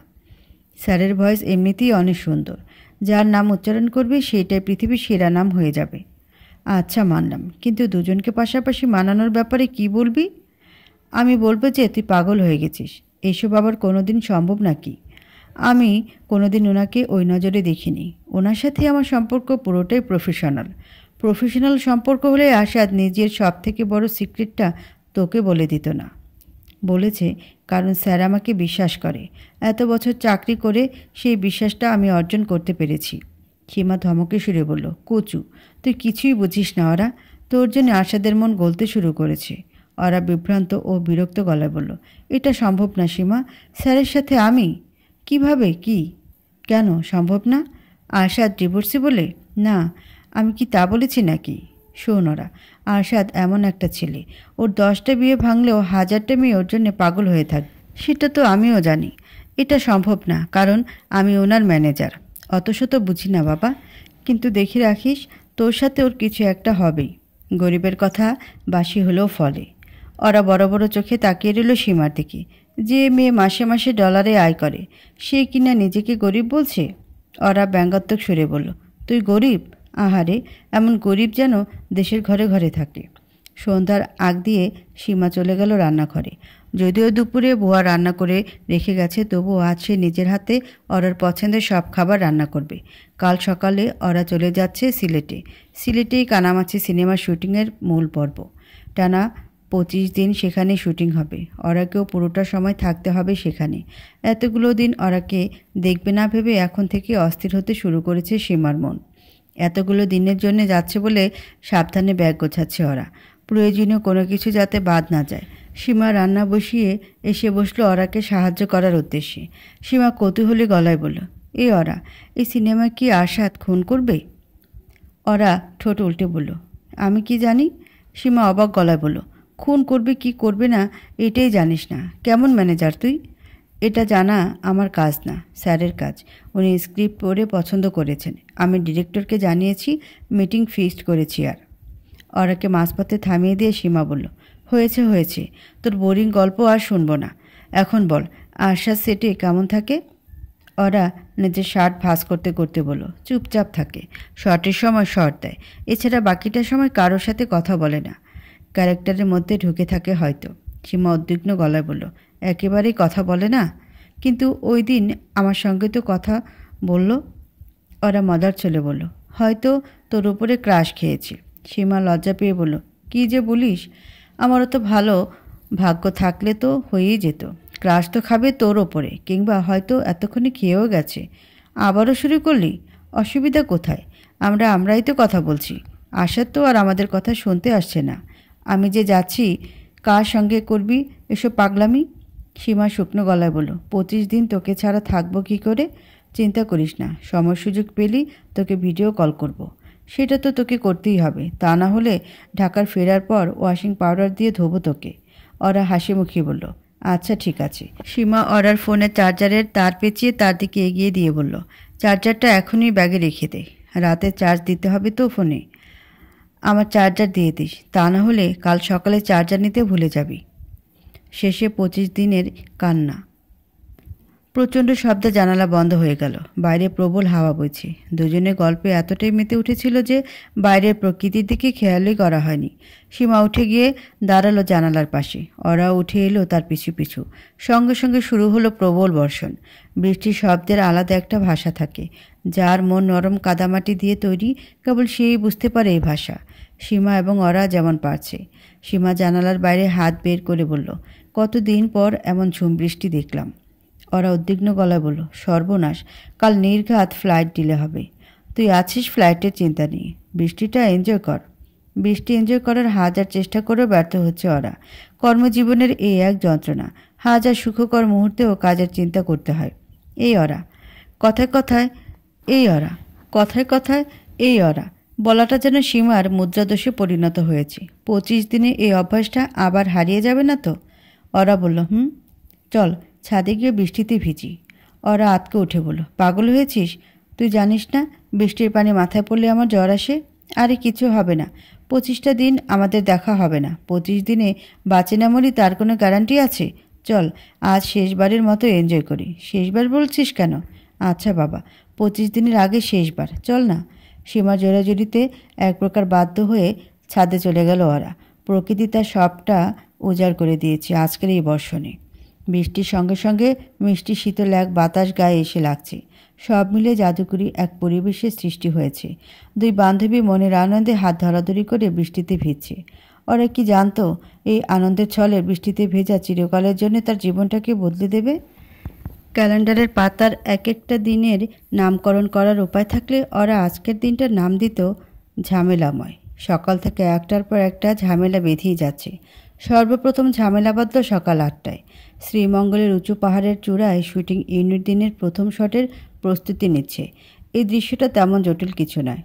স্যারের ভয়েস এমনিতেই অনেক সুন্দর। যার নাম উচ্চারণ করবে সেইটাই পৃথিবীর সেরা নাম হয়ে যাবে। আচ্ছা মানলাম, কিন্তু দুজনকে পাশাপাশি মানানোর ব্যাপারে কি বলবি? আমি বলবো যে তুই পাগল হয়ে গেছিস। এইসব আবার কোনোদিন সম্ভব নাকি? আমি কোনোদিন ওনাকে ওই নজরে দেখিনি। ওনার সাথে আমার সম্পর্ক পুরোটাই প্রফেশনাল সম্পর্ক হলে আরশাদ নিজের সব থেকে বড় সিক্রেটটা তোকে বলে দিত না। বলেছে কারণ স্যার আমাকে বিশ্বাস করে। এত বছর চাকরি করে সেই বিশ্বাসটা আমি অর্জন করতে পেরেছি। সীমা ধমকে সুরে বলল, কচু, তুই কিছুই বুঝিস না। ওরা তোর জন্য আরশাদের মন গলতে শুরু করেছে। ওরা বিভ্রান্ত ও বিরক্ত গলায় বলল, এটা সম্ভব না সীমা। স্যারের সাথে আমি কিভাবে? কি কেন সম্ভব না? আরশাদ ডিভোর্সি বলে? না, আমি কি তা বলেছি নাকি? শোন, ওরা আরশাদ এমন একটা ছেলে, ওর 10টা বিয়ে ভাঙলেও 1000টা মেয়ে ওর জন্য পাগল হয়ে থাকে। সেটা তো আমিও জানি। এটা সম্ভব না, কারণ আমি ওনার ম্যানেজার। অত শত বুঝি না বাবা, কিন্তু দেখে রাখিস তোর সাথে ওর কিছু একটা হবেই। গরিবের কথা বাসি হলেও ফলে। ওরা বড় বড় চোখে তাকিয়ে রইল সীমার দিকে। যে মেয়ে মাসে মাসে ডলারে আয় করে, সে কিনা নিজেকে গরিব বলছে। ওরা ব্যঙ্গাত্মক সুরে বলল, তুই গরিব? আহারে, এমন গরিব যেন দেশের ঘরে ঘরে থাকে। সন্ধ্যার আগ দিয়ে সীমা চলে গেল রান্নাঘরে। যদিও দুপুরে বুয়া রান্না করে রেখে গেছে, তবুও আজ সে নিজের হাতে অরার পছন্দের সব খাবার রান্না করবে। কাল সকালে অরা চলে যাচ্ছে সিলেটে। সিলেটেই কানামাছি সিনেমার শুটিংয়ের মূল পর্ব। টানা 25 দিন সেখানে শুটিং হবে। অরাকেও পুরোটা সময় থাকতে হবে সেখানে। এতগুলো দিন অরাকে দেখবে না ভেবে এখন থেকে অস্থির হতে শুরু করেছে সীমার মন। এতগুলো দিনের জন্য যাচ্ছে বলে সাবধানে ব্যাগ গোছাচ্ছে ওরা, প্রয়োজনীয় কোনো কিছু যাতে বাদ না যায়। সীমা রান্না বসিয়ে এসে বসলো অরাকে সাহায্য করার উদ্দেশ্যে। সীমা কৌতূহলী গলায় বলল, এই অরা, এই সিনেমা কি আশাদ খুন করবে? অরা ঠোঁট উল্টে বলল, আমি কি জানি? সীমা অবাক গলায় বলল, খুন করবে কি করবে না এটাই জানিস না? কেমন ম্যানেজার তুই? এটা জানা আমার কাজ না, স্যারের কাজ। উনি স্ক্রিপ্ট পড়ে পছন্দ করেছেন। আমি ডিরেক্টরকে জানিয়েছি, মিটিং ফিক্সড করেছি। আর অরাকে মাঝপথে থামিয়ে দিয়ে সীমা বলল, হয়েছে হয়েছে, তোর বোরিং গল্প আর শুনবো না। এখন বল, আশার সেটে কেমন থাকে? ওরা নিজের শার্ট ভাঁজ করতে করতে বলল, চুপচাপ থাকে, শর্টের সময় শর্ট দেয়, এছাড়া বাকিটা সময় কারোর সাথে কথা বলে না। ক্যারেক্টারের মধ্যে ঢুকে থাকে হয়তো। সীমা উদ্বিগ্ন গলায় বলল, একেবারেই কথা বলে না? কিন্তু ওই দিন আমার সঙ্গে তো কথা বলল। ওরা মজার চলে বলল, হয়তো তোর উপরে ক্রাশ খেয়েছে। সীমা লজ্জা পেয়ে বলল, কী যে বলিস, আমারও তো ভালো ভাগ্য থাকলে তো হয়েই যেত। ক্রাশ তো খাবে তোর ওপরে, কিংবা হয়তো এতক্ষণে খেয়েও গেছে। আবারও শুরু করলি? অসুবিধা কোথায়? আমরাই তো কথা বলছি। আশার তো আর আমাদের কথা শুনতে আসছে না। আমি যে যাচ্ছি, কার সঙ্গে করবি এসব পাগলামি? সীমা শুকনো গলায় বলল, 25 দিন তোকে ছাড়া থাকবো কী করে? চিন্তা করিস না, সময় সুযোগ পেলি তোকে ভিডিও কল করব। সেটা তো তোকে করতেই হবে, তা না হলে ঢাকার ফেরার পর ওয়াশিং পাউডার দিয়ে ধোবো তোকে। ওরা হাসি মুখে বলল, আচ্ছা ঠিক আছে। সীমা অরার ফোনের চার্জারের তার পেঁচিয়ে তার দিকে এগিয়ে দিয়ে বলল, চার্জারটা এখনই ব্যাগে রেখে দে, রাতে চার্জ দিতে হবে তো ফোনে। আমার চার্জার দিয়ে দিস, তা না হলে কাল সকালে চার্জার নিতে ভুলে যাবি। শেষে 25 দিনের কান্না। প্রচণ্ড শব্দে জানালা বন্ধ হয়ে গেল। বাইরে প্রবল হাওয়া বইছে। দুজনের গল্পে এতটাই মেতে উঠেছিল যে বাইরের প্রকৃতির দিকে খেয়ালই করা হয়নি। সীমা উঠে গিয়ে দাঁড়ালো জানালার পাশে। ওরা উঠে এলো তার পিছু পিছু। সঙ্গে সঙ্গে শুরু হলো প্রবল বর্ষণ। বৃষ্টির শব্দের আলাদা একটা ভাষা থাকে। যার মন নরম কাদামাটি দিয়ে তৈরি, কেবল সেই বুঝতে পারে এই ভাষা। সীমা এবং ওরা যেমন পারছে। সীমা জানালার বাইরে হাত বের করে বলল, কতদিন পর এমন ঝুম বৃষ্টি দেখলাম। ওরা উদ্বিগ্ন গলায় বলল, সর্বনাশ, কাল নির্ঘাত ফ্লাইট ডিলে হবে। তুই আছিস ফ্লাইটের চিন্তা নিয়ে, বৃষ্টিটা এনজয় কর। বৃষ্টি এনজয় করার হাজার চেষ্টা করেও ব্যর্থ হচ্ছে ওরা। কর্মজীবনের এই এক যন্ত্রণা। হাজার সুখকর মুহূর্তেও কাজের চিন্তা করতে হয়। এই ওরা, কথায় কথায় এই ওরা, কথায় কথায় এই ওরা বলাটা যেন সীমার মুদ্রাদোষে পরিণত হয়েছে। 25 দিনে এই অভ্যাসটা আবার হারিয়ে যাবে না তো? ওরা বলল, চল ছাদে গিয়ে বৃষ্টিতে ভিজি। ওরা আতকে উঠে বলল, পাগল হয়েছিস? তুই জানিস না বৃষ্টির পানি মাথায় পড়লে আমার জ্বর আসে? আরে কিছু হবে না, 25টা দিন আমাদের দেখা হবে না। 25 দিনে বাঁচে না মরি তার কোনো গ্যারান্টি আছে? চল আজ শেষবারের মতো এনজয় করি। শেষবার বলছিস কেন? আচ্ছা বাবা, 25 দিনের আগে শেষবার, চল না। সীমা জোরাজুরিতে এক প্রকার বাধ্য হয়ে ছাদে চলে গেল ওরা। প্রকৃতি তার সবটা উজাড় করে দিয়েছে আজকের এই বর্ষণে। বৃষ্টির সঙ্গে সঙ্গে মিষ্টি শীতল এক বাতাস গায়ে এসে লাগছে। সব মিলে জাদুকরী এক পরিবেশের সৃষ্টি হয়েছে। দুই বান্ধবী মনের আনন্দে হাত ধরাধরি করে বৃষ্টিতে ভিজছে। ওরা কি জানতো এই আনন্দের ছলে বৃষ্টিতে ভেজা চিরকালের জন্য তার জীবনটাকে বদলে দেবে? ক্যালেন্ডারের পাতার এক একটা দিনের নামকরণ করার উপায় থাকলে ওরা আজকের দিনটার নাম দিত ঝামেলাময়। সকাল থেকে একটার পর একটা ঝামেলা বেঁধেই যাচ্ছে। সর্বপ্রথম ঝামেলা বাঁধল সকাল 8টায়। শ্রীমঙ্গলের উঁচু পাহাড়ের চূড়ায় শুটিং ইউনিট দিনের প্রথম শটের প্রস্তুতি নিচ্ছে। এই দৃশ্যটা তেমন জটিল কিছু নয়।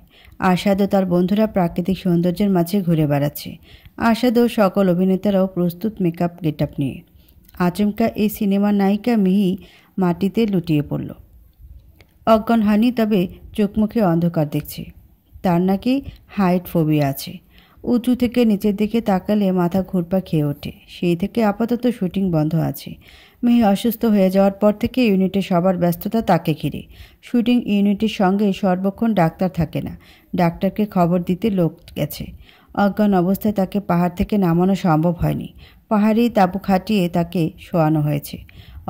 আশাদ ও তার বন্ধুরা প্রাকৃতিক সৌন্দর্যের মাঝে ঘুরে বেড়াচ্ছে। আশাদ ও সকল অভিনেতারাও প্রস্তুত মেকআপ গেটআপ নিয়ে। আচমকা এই সিনেমার নায়িকা মিহি মাটিতে লুটিয়ে পড়ল। অজ্ঞান হানি, তবে চোখ মুখে অন্ধকার দেখছে। তার নাকি হাইট ফোবিয়া আছে। উঁচু থেকে নিচের দিকে তাকালে মাথা ঘুরপা খেয়ে ওঠে। সেই থেকে আপাতত শুটিং বন্ধ আছে। মিহি অসুস্থ হয়ে যাওয়ার পর থেকে ইউনিটে সবার ব্যস্ততা তাকে ঘিরে। শুটিং ইউনিটের সঙ্গে সর্বক্ষণ ডাক্তার থাকে না। ডাক্তারকে খবর দিতে লোক গেছে। অজ্ঞান অবস্থায় তাকে পাহাড় থেকে নামানো সম্ভব হয়নি। পাহাড়েই তাঁবু খাটিয়ে তাকে শোয়ানো হয়েছে।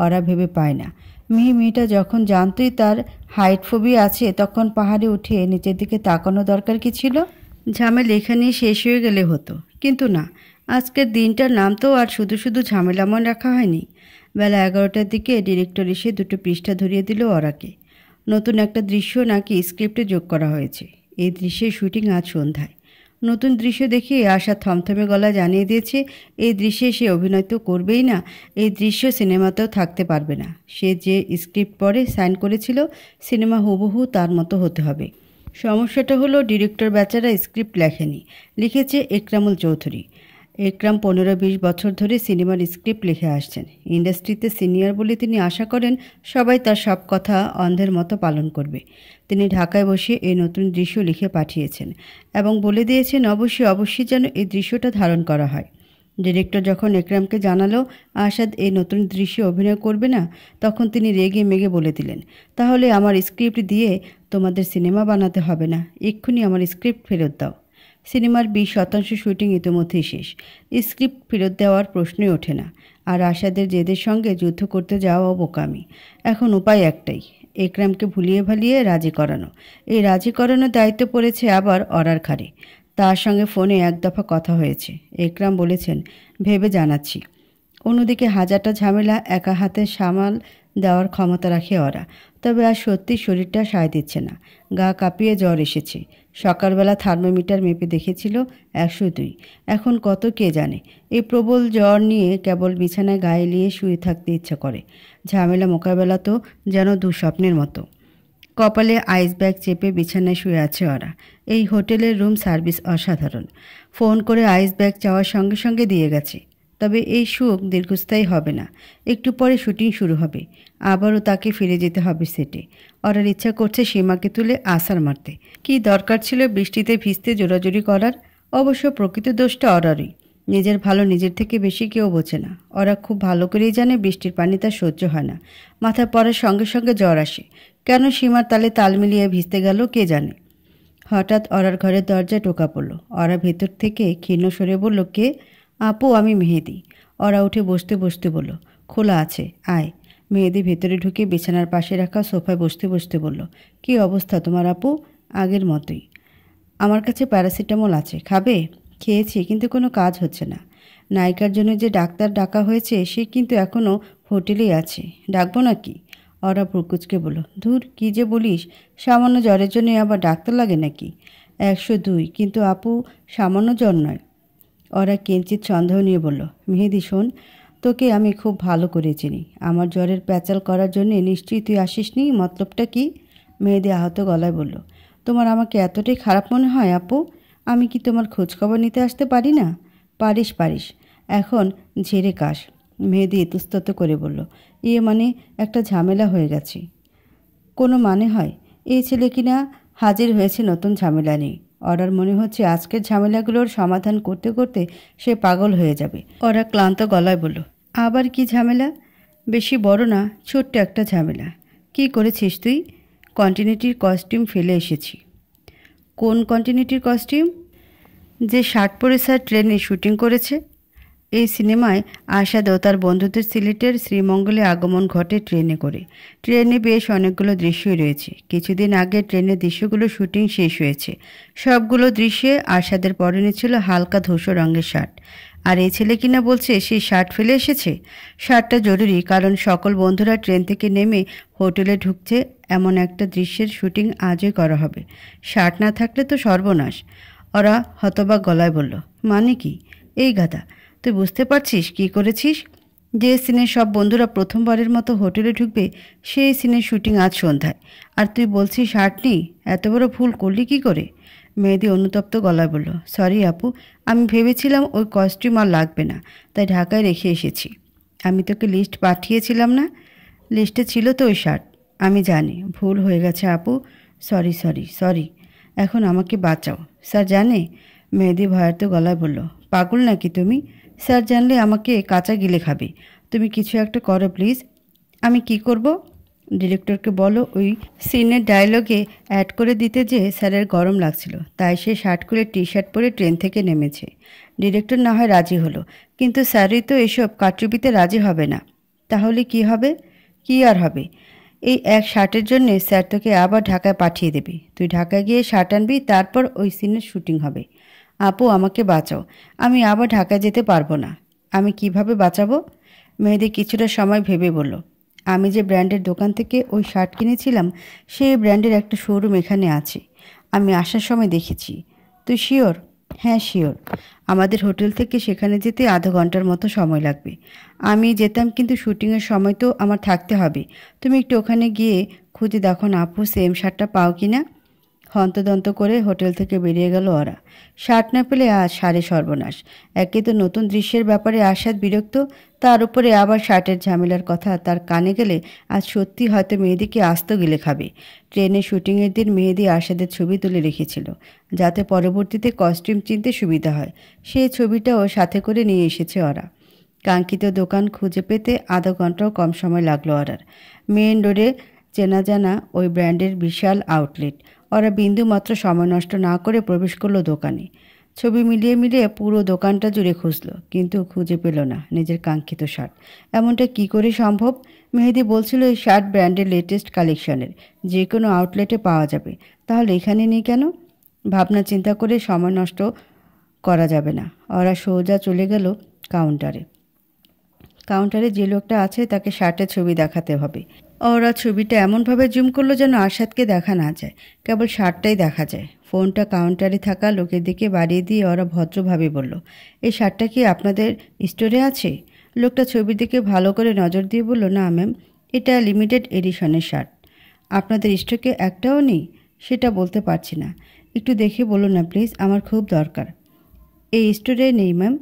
ওরা ভেবে পায় না, মেয়েটা যখন জানতই তার হাইট ফোবিয়া আছে, তখন পাহাড়ে উঠে নিচের দিকে তাকানো দরকার কি ছিল? ঝামেলা এখানেই শেষ হয়ে গেলে হতো, কিন্তু না, আজকের দিনটার নাম তো আর শুধু শুধু ঝামেলাময় রাখা হয়নি। বেলা 11টার দিকে ডিরেক্টর এসে 2টো পৃষ্ঠা ধরিয়ে দিল ওরাকে। নতুন একটা দৃশ্য নাকি স্ক্রিপ্টে যোগ করা হয়েছে। এই দৃশ্যের শুটিং আজ সন্ধ্যায়। নতুন দৃশ্য দেখে আশা থমথমে গলা জানিয়ে দিয়েছে, এই দৃশ্যে সে অভিনয় তো করবেই না, এই দৃশ্য সিনেমাতেও থাকতে পারবে না। সে যে স্ক্রিপ্ট পড়ে সাইন করেছিল, সিনেমা হুবহু তার মতো হতে হবে। সমস্যাটা হলো ডিরেক্টর বেচারা স্ক্রিপ্ট লেখেনি, লিখেছে একরামুল চৌধুরী। একরাম 15-20 বছর ধরে সিনেমার স্ক্রিপ্ট লিখে আসছেন। ইন্ডাস্ট্রিতে সিনিয়র বলে তিনি আশা করেন সবাই তার সব কথা অন্ধের মতো পালন করবে। তিনি ঢাকায় বসে এই নতুন দৃশ্য লিখে পাঠিয়েছেন এবং বলে দিয়েছেন অবশ্যই যেন এই দৃশ্যটা ধারণ করা হয়। ডিরেক্টর যখন একরামকে জানালো আসাদ এই নতুন দৃশ্যে অভিনয় করবে না, তখন তিনি রেগে মেগে বলে দিলেন, তাহলে আমার স্ক্রিপ্ট দিয়ে তোমাদের সিনেমা বানাতে হবে না, এক্ষুনি আমার স্ক্রিপ্ট ফেরত দাও। সিনেমার 20% শুটিং ইতিমধ্যেই শেষ। স্ক্রিপ্ট ফেরত দেওয়ার প্রশ্নই ওঠে না। আর আসাদের জেদের সঙ্গে যুদ্ধ করতে যাওয়াও বোকামি। এখন উপায় একটাই, একরামকে ভুলিয়ে ভালিয়ে রাজি করানো। এই রাজি করানোর দায়িত্ব পড়েছে আবার অরার ঘাড়ে। তার সঙ্গে ফোনে 1 দফা কথা হয়েছে। একরাম বলেছেন, ভেবে জানাচ্ছি। অন্যদিকে হাজারটা ঝামেলা একা হাতে সামাল দেওয়ার ক্ষমতা রাখে ওরা। তবে আর সত্যি শরীরটা সায় দিচ্ছে না। গা কাঁপিয়ে জ্বর এসেছে। সকালবেলা থার্মোমিটার মেপে দেখেছিল 102। এখন কত কে জানে। এই প্রবল জ্বর নিয়ে কেবল বিছানায় গায়ে নিয়ে শুয়ে থাকতে ইচ্ছা করে। ঝামেলা মোকাবেলা তো যেন দুঃস্বপ্নের মতো। কপালে আইস ব্যাগ চেপে বিছানায় শুয়ে আছে ওরা। এই হোটেলের রুম সার্ভিস অসাধারণ। ফোন করে আইস ব্যাগ চাওয়ার সঙ্গে সঙ্গে দিয়ে গেছে। তবে এই সুখ দীর্ঘস্থায়ী হবে না। একটু পরে শুটিং শুরু হবে। আবারও তাকে ফিরে যেতে হবে সেটে। ওরার ইচ্ছা করছে সীমাকে তুলে আছাড় মারতে। কি দরকার ছিল বৃষ্টিতে ভিজতে জোরাজুরি করার? অবশ্য প্রকৃত দোষটা ওরারই। নিজের ভালো নিজের থেকে বেশি কেউ বোঝে না। ওরা খুব ভালো করেই জানে বৃষ্টির পানি তার সহ্য হয় না। মাথায় পড়ার সঙ্গে সঙ্গে জ্বর আসে। কেন সীমার তালে তাল মিলিয়ে ভিজতে গেল কে জানে। হঠাৎ ওরার ঘরের দরজায় টোকা পড়ল। ওরা ভেতর থেকে ক্ষীণ সরে বলল, কে? আপু, আমি মেহেদি। ওরা উঠে বসতে বসতে বলল, খোলা আছে, আয়। মেহেদি ভেতরে ঢুকে বিছানার পাশে রাখা সোফায় বসতে বসতে বলল, কী অবস্থা তোমার আপু? আগের মতোই। আমার কাছে প্যারাসিটামল আছে, খাবে? খেয়েছি, কিন্তু কোনো কাজ হচ্ছে না। নায়িকার জন্য যে ডাক্তার ডাকা হয়েছে সে কিন্তু এখনও হোটেলেই আছে, ডাকবো নাকি? ওরা প্রকুচকে বলল, ধুর, কী যে বলিস, সামান্য জ্বরের জন্য আবার ডাক্তার লাগে নাকি? 102, কিন্তু আপু সামান্য জ্বর নয়। ওরা কিঞ্চিত সন্দেহ নিয়ে বলল, মেহেদি শোন, তোকে আমি খুব ভালো করে চিনি। আমার জ্বরের প্যাচাল করার জন্যে নিশ্চয়ই তুই আসিসনি, মতলবটা কি? মেহেদি আহত গলায় বলল, তোমার আমাকে এতটাই খারাপ মনে হয় আপু? আমি কি তোমার খোঁজখবর নিতে আসতে পারি না? পারিস, এখন ঝেড়ে কাশ। মেহেদি ইতস্তত করে বলল, মানে একটা ঝামেলা হয়ে গেছে। কোনো মানে হয়? এই ছেলে কিনা হাজির হয়েছে নতুন ঝামেলা নেই। ওরার মনে হচ্ছে আজকের ঝামেলাগুলোর সমাধান করতে করতে সে পাগল হয়ে যাবে। ওরা ক্লান্ত গলায় বলল, আবার কি ঝামেলা? বেশি বড় না, ছোট্ট একটা ঝামেলা। কি করেছিস তুই? কন্টিনিউটির কস্টিউম ফেলে এসেছি। কোন কন্টিনিউটির কস্টিউম? যে শার্ট পরে স্যার ট্রেনে শুটিং করেছে। এই সিনেমায় আশাদ ও তার বন্ধুদের সিলেটের শ্রীমঙ্গলে আগমন ঘটে ট্রেনে করে। ট্রেনে বেশ অনেকগুলো দৃশ্যই রয়েছে। কিছুদিন আগে ট্রেনের দৃশ্যগুলো শুটিং শেষ হয়েছে। সবগুলো দৃশ্যে আশাদের পরনে ছিল হালকা ধূসর রঙের শার্ট। আর এই ছেলে কিনা বলছে সেই শার্ট ফেলে এসেছে। শার্টটা জরুরি, কারণ সকল বন্ধুরা ট্রেন থেকে নেমে হোটেলে ঢুকছে, এমন একটা দৃশ্যের শুটিং আজই করা হবে। শার্ট না থাকলে তো সর্বনাশ। ওরা হতবাক গলায় বলল, মানে কি? এই গাধা, তুই বুঝতে পারছিস কি করেছিস? যে সিনের সব বন্ধুরা প্রথমবারের মতো হোটেলে ঢুকবে সেই সিনের শুটিং আজ সন্ধ্যায়, আর তুই বলছিস শার্ট নেই? এত বড় ভুল করলি কি করে? মেহেদি অনুতপ্ত গলায় বলল, সরি আপু, আমি ভেবেছিলাম ওই কস্টিউম আর লাগবে না, তাই ঢাকায় রেখে এসেছি। আমি তোকে লিস্ট পাঠিয়েছিলাম না? লিস্টে ছিল তো ওই শার্ট। আমি জানি ভুল হয়ে গেছে আপু, সরি। এখন আমাকে বাঁচাও। স্যার জানে? মেহেদি ভয়ার্ত গলায় বলল, পাগল নাকি তুমি? স্যার জানলে আমাকে কাঁচা গিলে খাবে। তুমি কিছু একটা করো প্লিজ। আমি কি করব? ডিরেক্টরকে বলো ওই সিনের ডায়লগে অ্যাড করে দিতে যে স্যারের গরম লাগছিল, তাই সে শার্ট খুলে টি শার্ট পরে ট্রেন থেকে নেমেছে। ডিরেক্টর না হয় রাজি হলো, কিন্তু স্যারই তো এসব কারচুপিতে রাজি হবে না। তাহলে কি হবে? কি আর হবে, এই এক শার্টের জন্যে স্যার তোকে আবার ঢাকায় পাঠিয়ে দেবে। তুই ঢাকায় গিয়ে শার্ট আনবি, তারপর ওই সিনের শুটিং হবে। আপু আমাকে বাঁচাও, আমি আবার ঢাকায় যেতে পারবো না। আমি কিভাবে বাঁচাবো? মেহেদি কিছুটা সময় ভেবে বলল, আমি যে ব্র্যান্ডের দোকান থেকে ওই শার্ট কিনেছিলাম, সেই ব্র্যান্ডের একটা শোরুম এখানে আছে। আমি আসার সময় দেখেছি। তুই শিওর? হ্যাঁ শিওর। আমাদের হোটেল থেকে সেখানে যেতে আধা ঘন্টার মতো সময় লাগবে। আমি যেতাম, কিন্তু শুটিংয়ের সময় তো আমার থাকতে হবে। তুমি একটু ওখানে গিয়ে খুঁজে দেখো না আপু, সেম শার্টটা পাও কি না। হন্তদন্ত করে হোটেল থেকে বেরিয়ে গেল ওরা। শার্ট না পেলে আজ সারে সর্বনাশ। একে তো নতুন দৃশ্যের ব্যাপারে আসাদ বিরক্ত, তার উপরে আবার শার্টের ঝামেলার কথা তার কানে গেলে আজ সত্যি হয়তো মেহেদিকে আস্ত গিলে খাবে। ট্রেনে শুটিংয়ের দিন মেহেদি আসাদের ছবি তুলে রেখেছিল, যাতে পরবর্তীতে কস্টিউম চিনতে সুবিধা হয়। সেই ছবিটাও সাথে করে নিয়ে এসেছে ওরা। কাঙ্ক্ষিত দোকান খুঁজে পেতে আধা ঘন্টাও কম সময় লাগলো ওরার। মেন রোডে চেনা জানা ওই ব্র্যান্ডের বিশাল আউটলেট। ওরা বিন্দু মাত্র সময় নষ্ট না করে প্রবেশ করলো দোকানে। ছবি মিলিয়ে মিলিয়ে পুরো দোকানটা জুড়ে খুঁজলো, কিন্তু খুঁজে পেল না নিজের কাঙ্ক্ষিত শার্ট। এমনটা কি করে সম্ভব? মেহেদি বলছিল এই শার্ট ব্র্যান্ডের লেটেস্ট কালেকশনের, যে কোনো আউটলেটে পাওয়া যাবে। তাহলে এখানে নেই কেন? ভাবনা চিন্তা করে সময় নষ্ট করা যাবে না। ওরা সোজা চলে গেল কাউন্টারে। কাউন্টারে যে লোকটা আছে তাকে শার্টের ছবি দেখাতে হবে। ওরা ছবিটা এমনভাবে জুম করলো যেন আরশাদকে দেখা না যায়, কেবল শার্টটাই দেখা যায়। ফোনটা কাউন্টারে থাকা লোকের দিকে বাড়িয়ে দিয়ে ওরা ভদ্রভাবে বলল, এই শার্টটা কি আপনাদের স্টোরে আছে? লোকটা ছবির দিকে ভালো করে নজর দিয়ে বলল, না ম্যাম, এটা লিমিটেড এডিশনের শার্ট। আপনাদের স্টকে একটাও নেই? সেটা বলতে পারছি না, একটু দেখে বলুন না প্লিজ, আমার খুব দরকার। এই স্টোরে নেই ম্যাম,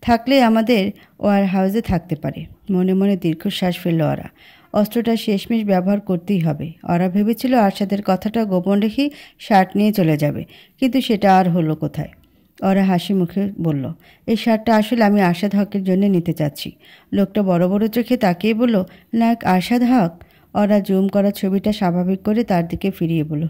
থাকলে আমাদের ওয়ার হাউসে থাকতে পারে। মনে মনে দীর্ঘশ্বাস ফেলল ওরা। অস্ত্রটা শেষমেশ ব্যবহার করতেই হবে। ওরা ভেবেছিল আরশাদের কথাটা গোপন রেখেই শার্ট নিয়ে চলে যাবে, কিন্তু সেটা আর হলো কোথায়। ওরা হাসি মুখে বলল, এই শার্টটা আসলে আমি আরশাদ হকের জন্য নিতে চাচ্ছি। লোকটা বড় বড় চোখে তাকিয়ে বলল, নায়ক আরশাদ হক? ওরা জুম করা ছবিটা স্বাভাবিক করে তার দিকে ফিরিয়ে বলল,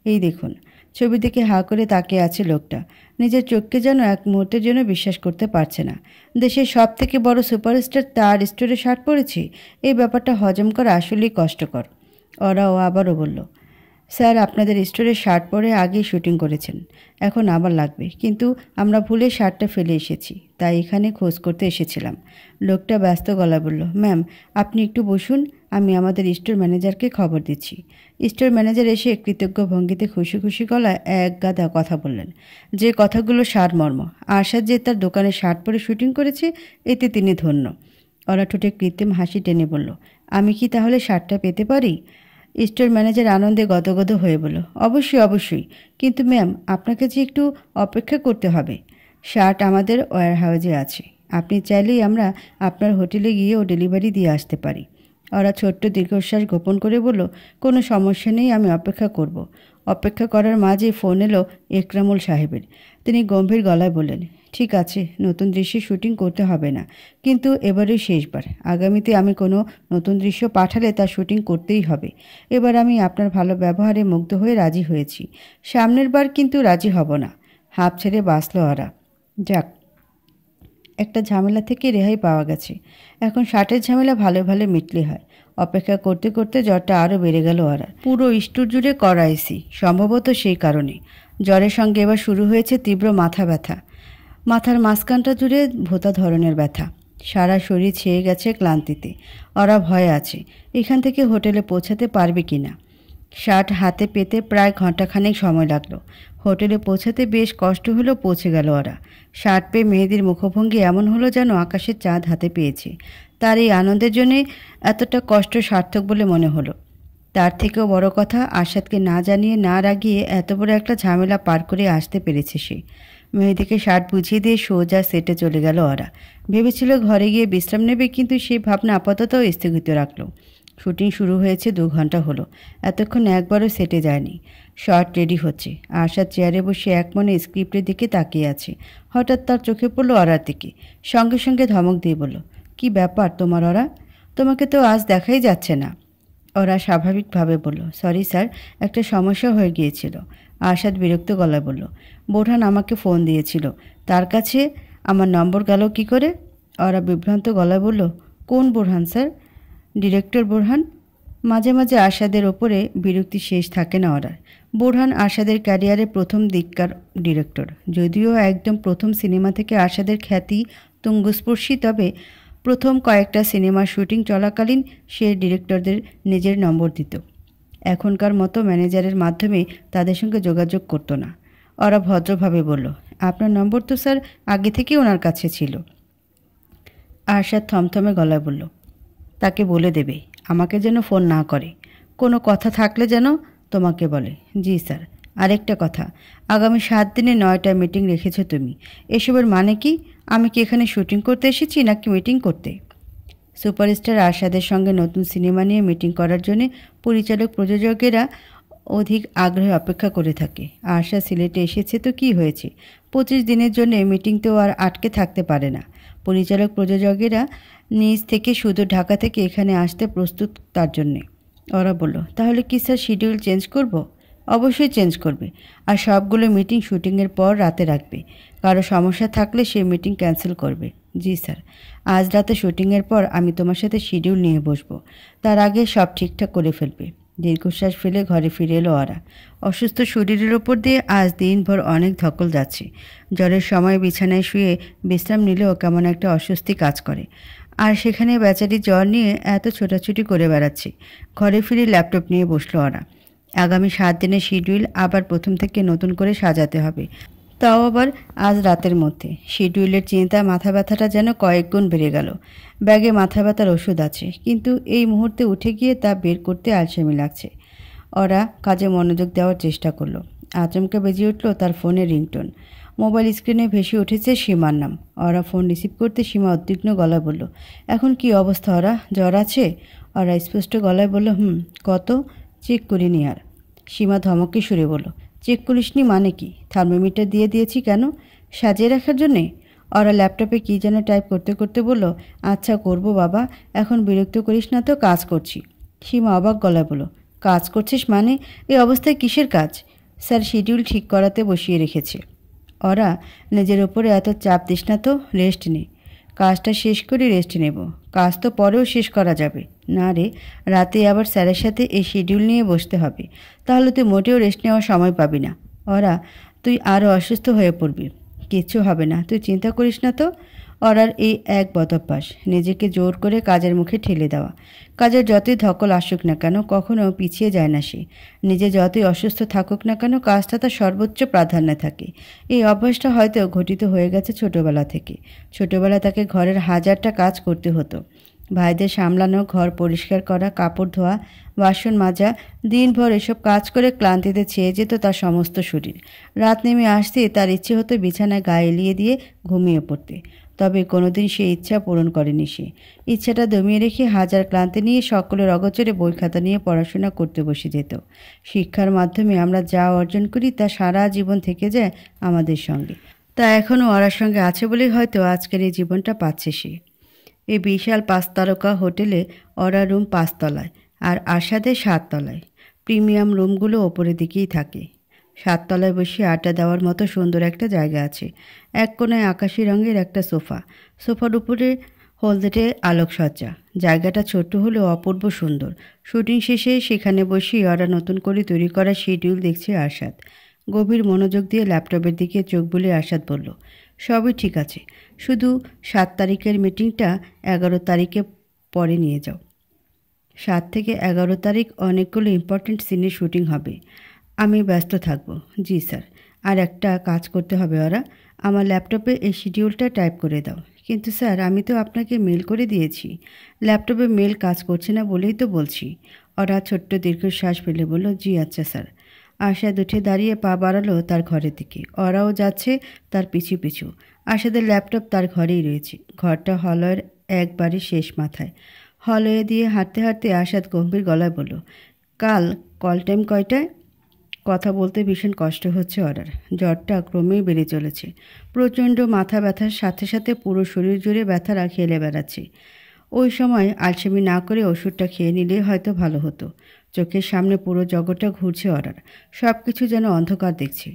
এই দেখুন। ছবির দিকে হাঁ করে তাকিয়ে আছে লোকটা। নিজের চোখকে যেন এক মুহূর্তের জন্য বিশ্বাস করতে পারছে না। দেশের সব থেকে বড় সুপারস্টার তার স্টোরে শার্ট পরেছে, এই ব্যাপারটা হজম করা আসলেই কষ্টকর। ওরাও আবারও বলল, স্যার আপনাদের স্টোরে শার্ট পরে আগেই শুটিং করেছেন, এখন আবার লাগবে, কিন্তু আমরা ভুলে শার্টটা ফেলে এসেছি, তাই এখানে খোঁজ করতে এসেছিলাম। লোকটা ব্যস্ত গলায় বলল, ম্যাম আপনি একটু বসুন, আমি আমাদের স্টোর ম্যানেজারকে খবর দিচ্ছি। স্টোর ম্যানেজার এসে কৃতজ্ঞ ভঙ্গিতে খুশি খুশি গলায় এক গাদা কথা বললেন, যে কথাগুলো সারমর্ম। আরশাদ যে তার দোকানে শার্ট পরে শুটিং করেছে, এতে তিনি ধন্য। ওরা ঠোঁটে কৃত্রিম হাসি টেনে বলল, আমি কি তাহলে শার্টটা পেতে পারি? স্টোর ম্যানেজার আনন্দে গদগদ হয়ে বলল, অবশ্যই অবশ্যই, কিন্তু ম্যাম আপনাকে যে একটু অপেক্ষা করতে হবে। শার্ট আমাদের ওয়্যার হাউসে আছে, আপনি চাইলেই আমরা আপনার হোটেলে গিয়েও ডেলিভারি দিয়ে আসতে পারি। ওরা ছোট্ট দীর্ঘশ্বাস গোপন করে বলল, কোনো সমস্যা নেই, আমি অপেক্ষা করব। অপেক্ষা করার মাঝে ফোন এলো একরামুল সাহেবের। তিনি গম্ভীর গলায় বললেন, ঠিক আছে, নতুন দৃশ্যে শুটিং করতে হবে না, কিন্তু এবারই শেষবার। আগামীতে আমি কোনো নতুন দৃশ্য পাঠালে তার শুটিং করতেই হবে। এবার আমি আপনার ভালো ব্যবহারে মুগ্ধ হয়ে রাজি হয়েছি, সামনের বার কিন্তু রাজি হব না। হাঁপ ছেড়ে বাঁচল ওরা। যাক, একটা ঝামেলা থেকে রেহাই পাওয়া গেছে। এখন শার্টের ঝামেলা ভালো ভালো মিটলে হয়। অপেক্ষা করতে করতে জ্বরটা আরও বেড়ে গেল ওরা। পুরো স্টোর জুড়ে করা এসি, সম্ভবত সেই কারণে। জ্বরের সঙ্গে এবার শুরু হয়েছে তীব্র মাথা ব্যথা। মাথার মাঝখানটা জুড়ে ভোঁতা ধরনের ব্যথা। সারা শরীর ছেয়ে গেছে ক্লান্তিতে। ওরা ভয়ে আছে এখান থেকে হোটেলে পৌঁছাতে পারবে কি না। শার্ট হাতে পেতে প্রায় ঘণ্টাখানেক সময় লাগলো। হোটেলে পৌঁছাতে বেশ কষ্ট হলেও পৌঁছে গেল ওরা। শার্ট পেয়ে মেহেদির মুখভঙ্গি এমন হলো যেন আকাশের চাঁদ হাতে পেয়েছে। তার এই আনন্দের জন্যে এতটা কষ্ট সার্থক বলে মনে হলো। তার থেকেও বড় কথা, আরশাদকে না জানিয়ে না রাগিয়ে এত বড় একটা ঝামেলা পার করে আসতে পেরেছে সে। মেহেদিকে শার্ট বুঝিয়ে দিয়ে সোজা সেটে চলে গেল ওরা। ভেবেছিল ঘরে গিয়ে বিশ্রাম নেবে, কিন্তু সেই ভাবনা আপাতত স্থগিত রাখলো। শুটিং শুরু হয়েছে 2 ঘন্টা হলো, এতক্ষণ একবারও সেটে যায়নি। শট রেডি হচ্ছে। আরশাদ চেয়ারে বসে একমনে স্ক্রিপ্টের দিকে তাকিয়ে আছে। হঠাৎ তার চোখে পড়ল অরার দিকে। সঙ্গে সঙ্গে ধমক দিয়ে বলল, কি ব্যাপার তোমার অরা? তোমাকে তো আজ দেখাই যাচ্ছে না। ওরা স্বাভাবিকভাবে বলল, সরি স্যার, একটা সমস্যা হয়ে গিয়েছিল। আরশাদ বিরক্ত গলায় বলল, বোরহান আমাকে ফোন দিয়েছিল, তার কাছে আমার নম্বর গেল কী করে? ওরা বিভ্রান্ত গলায় বলল, কোন বোরহান স্যার? ডিরেক্টর বোরহান। মাঝে মাঝে আরশাদের ওপরে বিরক্তি শেষ থাকে না ওরা। বোরহান আরশাদের ক্যারিয়ারে প্রথম দিককার ডিরেক্টর। যদিও একদম প্রথম সিনেমা থেকে আরশাদের খ্যাতি তুঙ্গস্পর্শী, তবে প্রথম কয়েকটা সিনেমার শুটিং চলাকালীন সে ডিরেক্টরদের নিজের নম্বর দিত। এখনকার মতো ম্যানেজারের মাধ্যমে তাদের সঙ্গে যোগাযোগ করতো না। ওরা ভদ্রভাবে বলল, আপনার নম্বর তো স্যার আগে থেকেই ওনার কাছে ছিল। আরশাদ থমথমে গলায় বলল, তাকে বলে দেবে আমাকে যেন ফোন না করে, কোনো কথা থাকলে যেন তোমাকে বলে। জি স্যার। আরেকটা কথা, আগামী 7 দিনে 9টায় মিটিং রেখেছো তুমি, এসবের মানে কি? আমি কি এখানে শুটিং করতে এসেছি নাকি মিটিং করতে? সুপারস্টার আরশাদের সঙ্গে নতুন সিনেমা নিয়ে মিটিং করার জন্য পরিচালক প্রযোজকেরা অধিক আগ্রহে অপেক্ষা করে থাকে। আরশাদ সিলেটে এসেছে তো কি হয়েছে, 25 দিনের জন্য মিটিং তো আর আটকে থাকতে পারে না। পরিচালক প্রযোজকেরা নিজ থেকে শুধু ঢাকা থেকে এখানে আসতে প্রস্তুত তার জন্যে। ওরা বলল, তাহলে কি স্যার শিডিউল চেঞ্জ করব? অবশ্যই চেঞ্জ করবে, আর সবগুলো মিটিং শুটিংয়ের পর রাতে রাখবে। কারো সমস্যা থাকলে সে মিটিং ক্যান্সেল করবে। জি স্যার। আজ রাতে শুটিংয়ের পর আমি তোমার সাথে শিডিউল নিয়ে বসবো, তার আগে সব ঠিকঠাক করে ফেলবে। দীর্ঘশ্বাস ফেলে ঘরে ফিরে এলো ওরা। অসুস্থ শরীরের ওপর দিয়ে আজ দিনভর অনেক ধকল যাচ্ছে। জ্বরের সময় বিছানায় শুয়ে বিশ্রাম নিলেও কেমন একটা অস্বস্তি কাজ করে। আর সেখানে বেচারি জ্বর নিয়ে এত ছোটাছুটি করে বেড়াচ্ছে। ঘরে ফিরে ল্যাপটপ নিয়ে বসলো ওরা। আগামী 7 দিনের শিডিউল আবার প্রথম থেকে নতুন করে সাজাতে হবে, তাও আবার আজ রাতের মধ্যে। শিডিউলের চিন্তা মাথা ব্যথাটা যেন কয়েক গুণ বেড়ে গেল। ব্যাগে মাথা ব্যথার ওষুধ আছে, কিন্তু এই মুহূর্তে উঠে গিয়ে তা বের করতে আলসেমি লাগছে। ওরা কাজে মনোযোগ দেওয়ার চেষ্টা করলো। আচমকা বেজে উঠল তার ফোনের রিংটোন। মোবাইল স্ক্রিনে ভেসে উঠেছে সীমার নাম। ওরা ফোন রিসিভ করতে সীমা উদ্বিগ্ন গলায় বলল, এখন কি অবস্থা ওরা? জ্বর আছে? ওরা স্পষ্ট গলায় বলল, কত? চেক করিনি আর। সীমা ধমকে সুরে বলল, চেক করিসনি মানে কি? থার্মোমিটার দিয়ে দিয়েছি কেন? সাজিয়ে রাখার জন্যে? ওরা ল্যাপটপে কী যেন টাইপ করতে করতে বলল, আচ্ছা করব বাবা, এখন বিরক্ত করিস না তো, কাজ করছি। সীমা অবাক গলায় বলল, কাজ করছিস মানে? এই অবস্থায় কিসের কাজ? স্যার শিডিউল ঠিক করাতে বসিয়ে রেখেছে। ওরা, নিজের ওপরে এত চাপ দিস না তো, রেস্ট নে। কাজটা শেষ করে রেস্ট নেব। কাজ তো পরেও শেষ করা যাবে। না রে, রাতে আবার স্যারের সাথে এই শিডিউল নিয়ে বসতে হবে, তাহলে তুই মোটেও রেস্ট নেওয়ার সময় পাবি না। ওরা, তুই আরও অসুস্থ হয়ে পড়বি। কিচ্ছু হবে না, তুই চিন্তা করিস না তো। ওরার এই এক বদভ্যাস, নিজেকে জোর করে কাজের মুখে ঠেলে দেওয়া। কাজের যতই ধকল আসুক না কেন, কখনো পিছিয়ে যায় না সে। নিজে যতই অসুস্থ থাকুক না কেন, কাজটা তার সর্বোচ্চ প্রাধান্যে থাকে। এই অভ্যাসটা হয়তো ঘটিত হয়ে গেছে ছোটোবেলা থেকে। ছোটোবেলায় তাকে ঘরের হাজারটা কাজ করতে হতো। ভাইদের সামলানো, ঘর পরিষ্কার করা, কাপড় ধোয়া, বাসন মাজা, দিনভর এসব কাজ করে ক্লান্তিতে ছেয়ে যেত তার সমস্ত শরীর। রাত নেমে আসতেই তার ইচ্ছে হতো বিছানায় গা এলিয়ে দিয়ে ঘুমিয়ে পড়তে। তবে কোনোদিন সে ইচ্ছা পূরণ করেনি সে। ইচ্ছাটা দমিয়ে রেখে হাজার ক্লান্তি নিয়ে সকলের অগোচরে বই খাতা নিয়ে পড়াশোনা করতে বসে যেত। শিক্ষার মাধ্যমে আমরা যা অর্জন করি তা সারা জীবন থেকে যায় আমাদের সঙ্গে। তা এখনও ওরার সঙ্গে আছে বলেই হয়তো আজকের এই জীবনটা পাচ্ছে সে। এই বিশাল 5 তারকা হোটেলে ওরা রুম 5 তলায়, আর আরশাদের 7 তলায়। প্রিমিয়াম রুমগুলো ওপরের দিকেই থাকে। 7 তলায় বসে আড্ডা দেওয়ার মতো সুন্দর একটা জায়গা আছে। এক কোণায় আকাশি রঙের একটা সোফা, সোফার উপরে হলদেটে আলোকসজ্জা। জায়গাটা ছোট্ট হলেও অপূর্ব সুন্দর। শুটিং শেষে সেখানে বসেই ওরা নতুন করে তৈরি করা শিডিউল দেখছে আরশাদ। গভীর মনোযোগ দিয়ে ল্যাপটপের দিকে চোখ বুলিয়ে আরশাদ বলল, সবই ঠিক আছে, শুধু 7 তারিখের মিটিংটা 11 তারিখে পরে নিয়ে যাও। 7 থেকে 11 তারিখ অনেকগুলো ইম্পর্ট্যান্ট সিনের শুটিং হবে। আমি ব্যস্ত থাকব। জি স্যার। আর একটা কাজ করতে হবে ওরা, আমার ল্যাপটপে এই শিডিউলটা টাইপ করে দাও। কিন্তু স্যার, আমি তো আপনাকে মেল করে দিয়েছি। ল্যাপটপে মেল কাজ করছে না বলেই তো বলছি। ওরা ছোট্ট দীর্ঘশ্বাস ফেলে বলল, জি আচ্ছা স্যার। আরশাদ উঠে দাঁড়িয়ে পা বাড়ালো তার ঘরের দিকে। ওরাও যাচ্ছে তার পিছু পিছু। আরশাদের ল্যাপটপ তার ঘরেই রয়েছে। ঘরটা হলয়ের একবারে শেষ মাথায়। হলওয়ে দিয়ে হাঁটতে হাঁটতে আরশাদ গম্ভীর গলায় বলল, কাল কল টাইম কয়টায়? কথা বলতে ভীষণ কষ্ট হচ্ছে ওরার। জ্বরটা ক্রমেই বেড়ে চলেছে। প্রচণ্ড মাথা ব্যথার সাথে সাথে পুরো শরীর জুড়ে ব্যথারা খেলে বেড়াচ্ছে। ওই সময় আলসেমি না করে ওষুধটা খেয়ে নিলে হয়তো ভালো হতো। চোখের সামনে পুরো জগৎটা ঘুরছে অরার, সব কিছু যেন অন্ধকার দেখছে।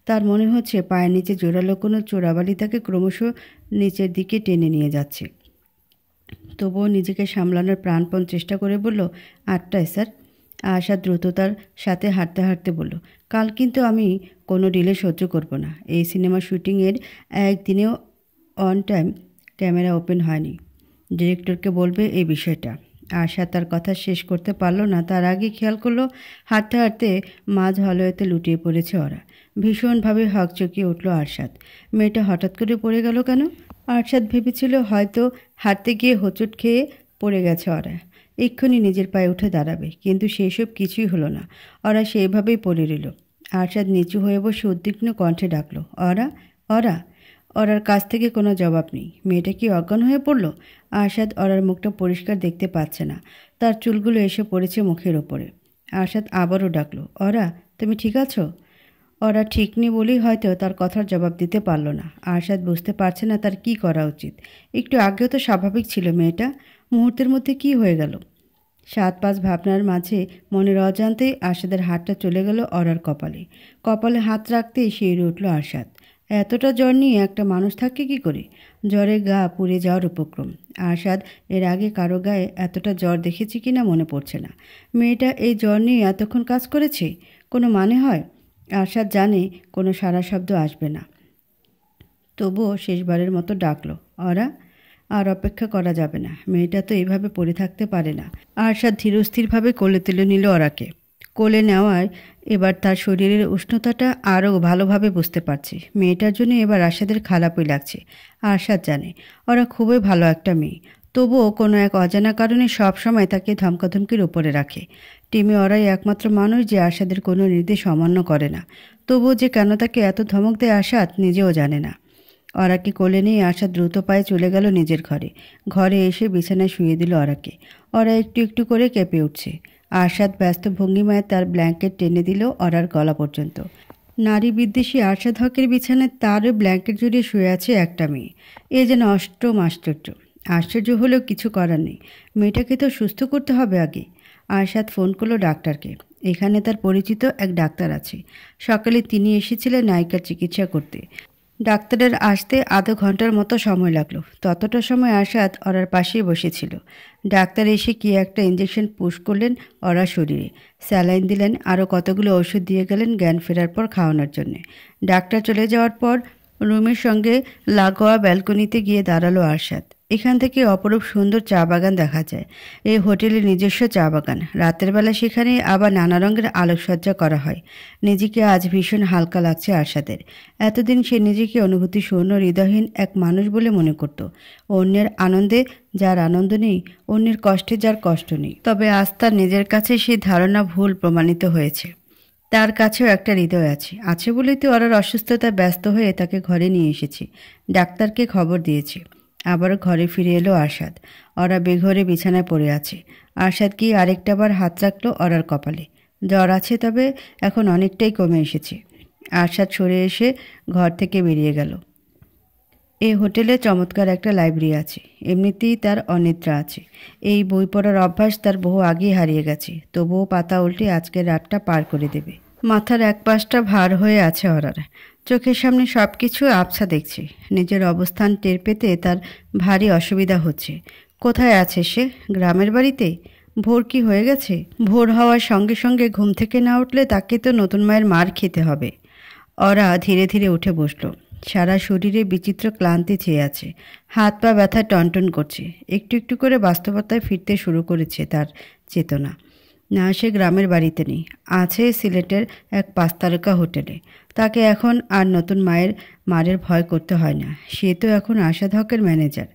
তার মনে হচ্ছে পায়ের নিচে জোরালো কোনো চোরাবালি তাকে ক্রমশ নিচের দিকে টেনে নিয়ে যাচ্ছে। তবুও নিজেকে সামলানোর প্রাণপণ চেষ্টা করে বলল, 8টায় স্যার। আশা দ্রুততার সাথে হাঁটতে হাঁটতে বলল, কাল কিন্তু আমি কোনো ডিলে সহ্য করব না। এই সিনেমা শুটিংয়ের একদিনেও অন টাইম ক্যামেরা ওপেন হয়নি। ডিরেক্টরকে বলবে এই বিষয়টা। আশা তার কথা শেষ করতে পারল না, তার আগে খেয়াল করলো হাঁটতে হাঁটতে মাঝ হলওয়েতে লুটিয়ে পড়েছে ওরা। ভীষণভাবে হকচকিয়ে উঠল আরশাদ। মেয়েটা হঠাৎ করে পড়ে গেল কেন? আরশাদ ভেবেছিল হয়তো হাঁটতে গিয়ে হোঁচট খেয়ে পড়ে গেছে ওরা, এক্ষুনি নিজের পায়ে উঠে দাঁড়াবে, কিন্তু সেসব কিছুই হলো না। ওরা সেইভাবেই পড়ে রইল। আরশাদ নিচু হয়ে বসে উদ্বিগ্ন কণ্ঠে ডাকলো, ওরা ওরা। ওরার কাছ থেকে কোনো জবাব নেই। মেয়েটা কি অজ্ঞান হয়ে পড়ল? আরশাদ ওরার মুখটা পরিষ্কার দেখতে পাচ্ছে না, তার চুলগুলো এসে পড়েছে মুখের ওপরে। আরশাদ আবারও ডাকলো, ওরা তুমি ঠিক আছো? ওরা ঠিক নেই বলেই হয়তো তার কথার জবাব দিতে পারল না। আরশাদ বুঝতে পারছে না তার কি করা উচিত। একটু আগেও তো স্বাভাবিক ছিল মেয়েটা, মুহূর্তের মধ্যে কি হয়ে গেল? 7-5 ভাবনার মাঝে মনের অজান্তেই আরশাদের হাতটা চলে গেল ওরার কপালে। কপালে হাত রাখতেই শিউরে উঠল আরশাদ। এতটা জ্বর নিয়ে একটা মানুষ থাকে কি করে? জ্বরে গা পুড়ে যাওয়ার উপক্রম। আরশাদ এর আগে কারো গায়ে এতটা জ্বর দেখেছি কিনা মনে পড়ছে না। মেয়েটা এই জ্বর নিয়ে এতক্ষণ কাজ করেছে, কোনো মানে হয়? আরশাদ জানে কোনো সারা শব্দ আসবে না, তবুও শেষবারের মতো ডাকলো, ওরা। আর অপেক্ষা করা যাবে না, মেয়েটা তো এইভাবে পড়ে থাকতে পারে না। আরশাদ ধীরস্থিরভাবে কোলে তুলে নিল ওরাকে। কোলে নেওয়ায় এবার তার শরীরের উষ্ণতাটা আরও ভালোভাবে বুঝতে পারছে। মেয়েটার জন্য এবার আরশাদের খারাপই লাগছে। আরশাদ জানে ওরা খুবই ভালো একটা মেয়ে, তবুও কোনো এক অজানা কারণে সব সময় তাকে ধমকাধমকির উপরে রাখে। টিমে ওরাই একমাত্র মানুষ যে আরশাদের কোনো নির্দেশ অমান্য করে না। তবুও যে কেন তাকে এত ধমক দেয় আরশাদ নিজেও জানে না। ওরাকে কোলে নিয়ে আশা দ্রুত পায়ে চলে গেল নিজের ঘরে। ঘরে এসে বিছানায় শুয়ে দিল ওরাকে। ওরা একটু একটু করে কেঁপে উঠছে। আরশাদ ব্যস্ত ভঙ্গিমায় তার ব্ল্যাঙ্কেট টেনে দিল ওরার গলা পর্যন্ত। নারী বিদ্বেষী আরশাদ হকের বিছানায় তারও ব্ল্যাঙ্কেট জড়িয়ে শুয়ে আছে একটা মেয়ে। এ যেন অষ্টম আশ্চর্য। আশ্চর্য হলেও কিছু করার নেই, মেয়েটাকে তো সুস্থ করতে হবে আগে। আরশাদ ফোন করলো ডাক্তারকে। এখানে তার পরিচিত এক ডাক্তার আছে। সকালে তিনি এসেছিলেন নায়িকার চিকিৎসা করতে। ডাক্তারের আসতে আধা ঘন্টার মতো সময় লাগলো। ততটা সময় আরশাদ ওরার পাশেই বসেছিল। ডাক্তার এসে কি একটা ইঞ্জেকশন পুশ করলেন ওরার শরীরে, স্যালাইন দিলেন, আরও কতগুলো ওষুধ দিয়ে গেলেন জ্ঞান ফেরার পর খাওয়ানোর জন্যে। ডাক্তার চলে যাওয়ার পর রুমের সঙ্গে লাগোয়া ব্যালকনিতে গিয়ে দাঁড়ালো আরশাদ। এখান থেকে অপরূপ সুন্দর চা বাগান দেখা যায়। এই হোটেলের নিজস্ব চা বাগান। রাতের বেলা সেখানে আবার নানা রঙের আলোকসজ্জা করা হয়। নিজেকে আজ ভীষণ হালকা লাগছে আরশাদের। এতদিন সে নিজেকে অনুভূতি শূন্য হৃদয়হীন এক মানুষ বলে মনে করত। অন্যের আনন্দে যার আনন্দ নেই, অন্যের কষ্টে যার কষ্ট নেই। তবে আজ তার নিজের কাছে সেই ধারণা ভুল প্রমাণিত হয়েছে। তার কাছেও একটা হৃদয় আছে, আছে বলেই তো ওরার অসুস্থতায় ব্যস্ত হয়ে তাকে ঘরে নিয়ে এসেছি। ডাক্তারকে খবর দিয়েছে। আবারও ঘরে ফিরে এলো আরশাদ। ওরা বেঘরে বিছানায় পড়ে আছে। আরশাদ কি আরেকটাবার হাত রাখলো ওরার কপালে। জ্বর আছে, তবে এখন অনেকটাই কমে এসেছে। আরশাদ সরে এসে ঘর থেকে বেরিয়ে গেল। এই হোটেলে চমৎকার একটা লাইব্রেরি আছে। এমনিতেই তার অনিদ্রা আছে। এই বই পড়ার অভ্যাস তার বহু আগেই হারিয়ে গেছে। তবুও পাতা উল্টে আজকের রাতটা পার করে দেবে। মাথার এক পাশটা ভার হয়ে আছে ওরার। চোখের সামনে সব কিছু আবছা দেখছে। নিজের অবস্থান টের পেতে তার ভারী অসুবিধা হচ্ছে। কোথায় আছে সে? গ্রামের বাড়িতে? ভোর কি হয়ে গেছে? ভোর হওয়ার সঙ্গে সঙ্গে ঘুম থেকে না উঠলে তাকে তো নতুন মায়ের মার খেতে হবে। ওরা ধীরে ধীরে উঠে বসল। সারা শরীরে বিচিত্র ক্লান্তি ছেয়ে আছে। হাত পা ব্যথা টনটন করছে। একটু একটু করে বাস্তবতায় ফিরতে শুরু করেছে তার চেতনা। না, সে গ্রামের বাড়িতে নেই, আছে সিলেটের এক 5 তারকা হোটেলে। তাকে এখন আর নতুন মারের ভয় করতে হয় না। সে তো এখন আরশাদ হকের ম্যানেজার।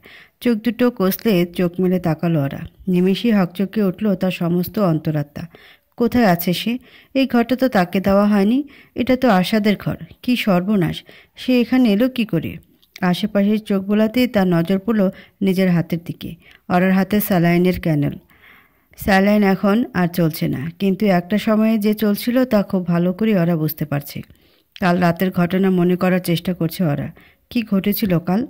চোখ দুটো কষলে চোখ মেলে তাকালো ওরা। নিমেষেই হকচকে উঠল তার সমস্ত অন্তরাত্মা। কোথায় আছে সে? এই ঘরটা তো তাকে দেওয়া হয়নি। এটা তো আরশাদের ঘর। কি সর্বনাশ! সে এখানে এলো কি করে? আশেপাশের চোখ বোলাতেই তার নজর পড়ল নিজের হাতের দিকে। ওরার হাতে স্যালাইনের ক্যানেল। স্যালাইন এখন আর চলছে না, কিন্তু একটা সময়ে যে চলছিল তা খুব ভালো করে ওরা বুঝতে পারছে। কাল রাতের ঘটনা মনে করার চেষ্টা করছে ওরা। কি ঘটেছিল কাল?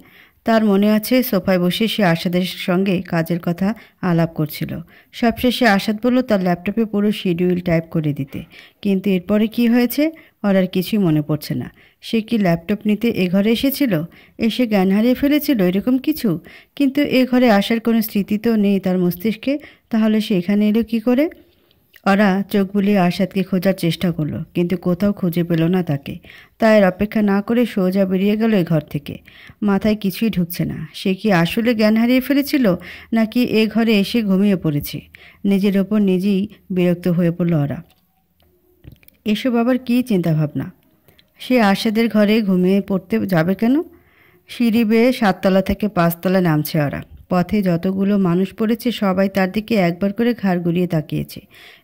তার মনে আছে সোফায় বসে সে আশাদের সঙ্গে কাজের কথা আলাপ করছিল। সবশেষে আশাদ বলল তার ল্যাপটপে পুরো শিডিউল টাইপ করে দিতে। কিন্তু এরপরে কি হয়েছে ওর আর কিছুই মনে পড়ছে না। সে কি ল্যাপটপ নিতে এ ঘরে এসেছিল, এসে জ্ঞান হারিয়ে ফেলেছিল এরকম কিছু? কিন্তু এ ঘরে আসার কোনো স্মৃতি তো নেই তার মস্তিষ্কে, তাহলে সে এখানে এলো কী করে? ওরা চোখ বুলিয়ে আশাদকে খোঁজার চেষ্টা করলো, কিন্তু কোথাও খুঁজে পেল না তাকে। তাই আর অপেক্ষা না করে সোজা বেরিয়ে গেল এ ঘর থেকে। মাথায় কিছুই ঢুকছে না, সে কি আসলে জ্ঞান হারিয়ে ফেলেছিল নাকি এ ঘরে এসে ঘুমিয়ে পড়েছে? নিজের ওপর নিজেই বিরক্ত হয়ে পড়ল ওরা। এসব আবার কী চিন্তাভাবনা? সে আশাদের ঘরে ঘুমিয়ে পড়তে যাবে কেন? সিঁড়ি বেয়ে 7 তলা থেকে 5 তলায় নামছে ওরা। পথে যতগুলো মানুষ পড়েছে সবাই তার দিকে একবার করে ঘাড় ঘুরিয়ে তাকিয়েছে।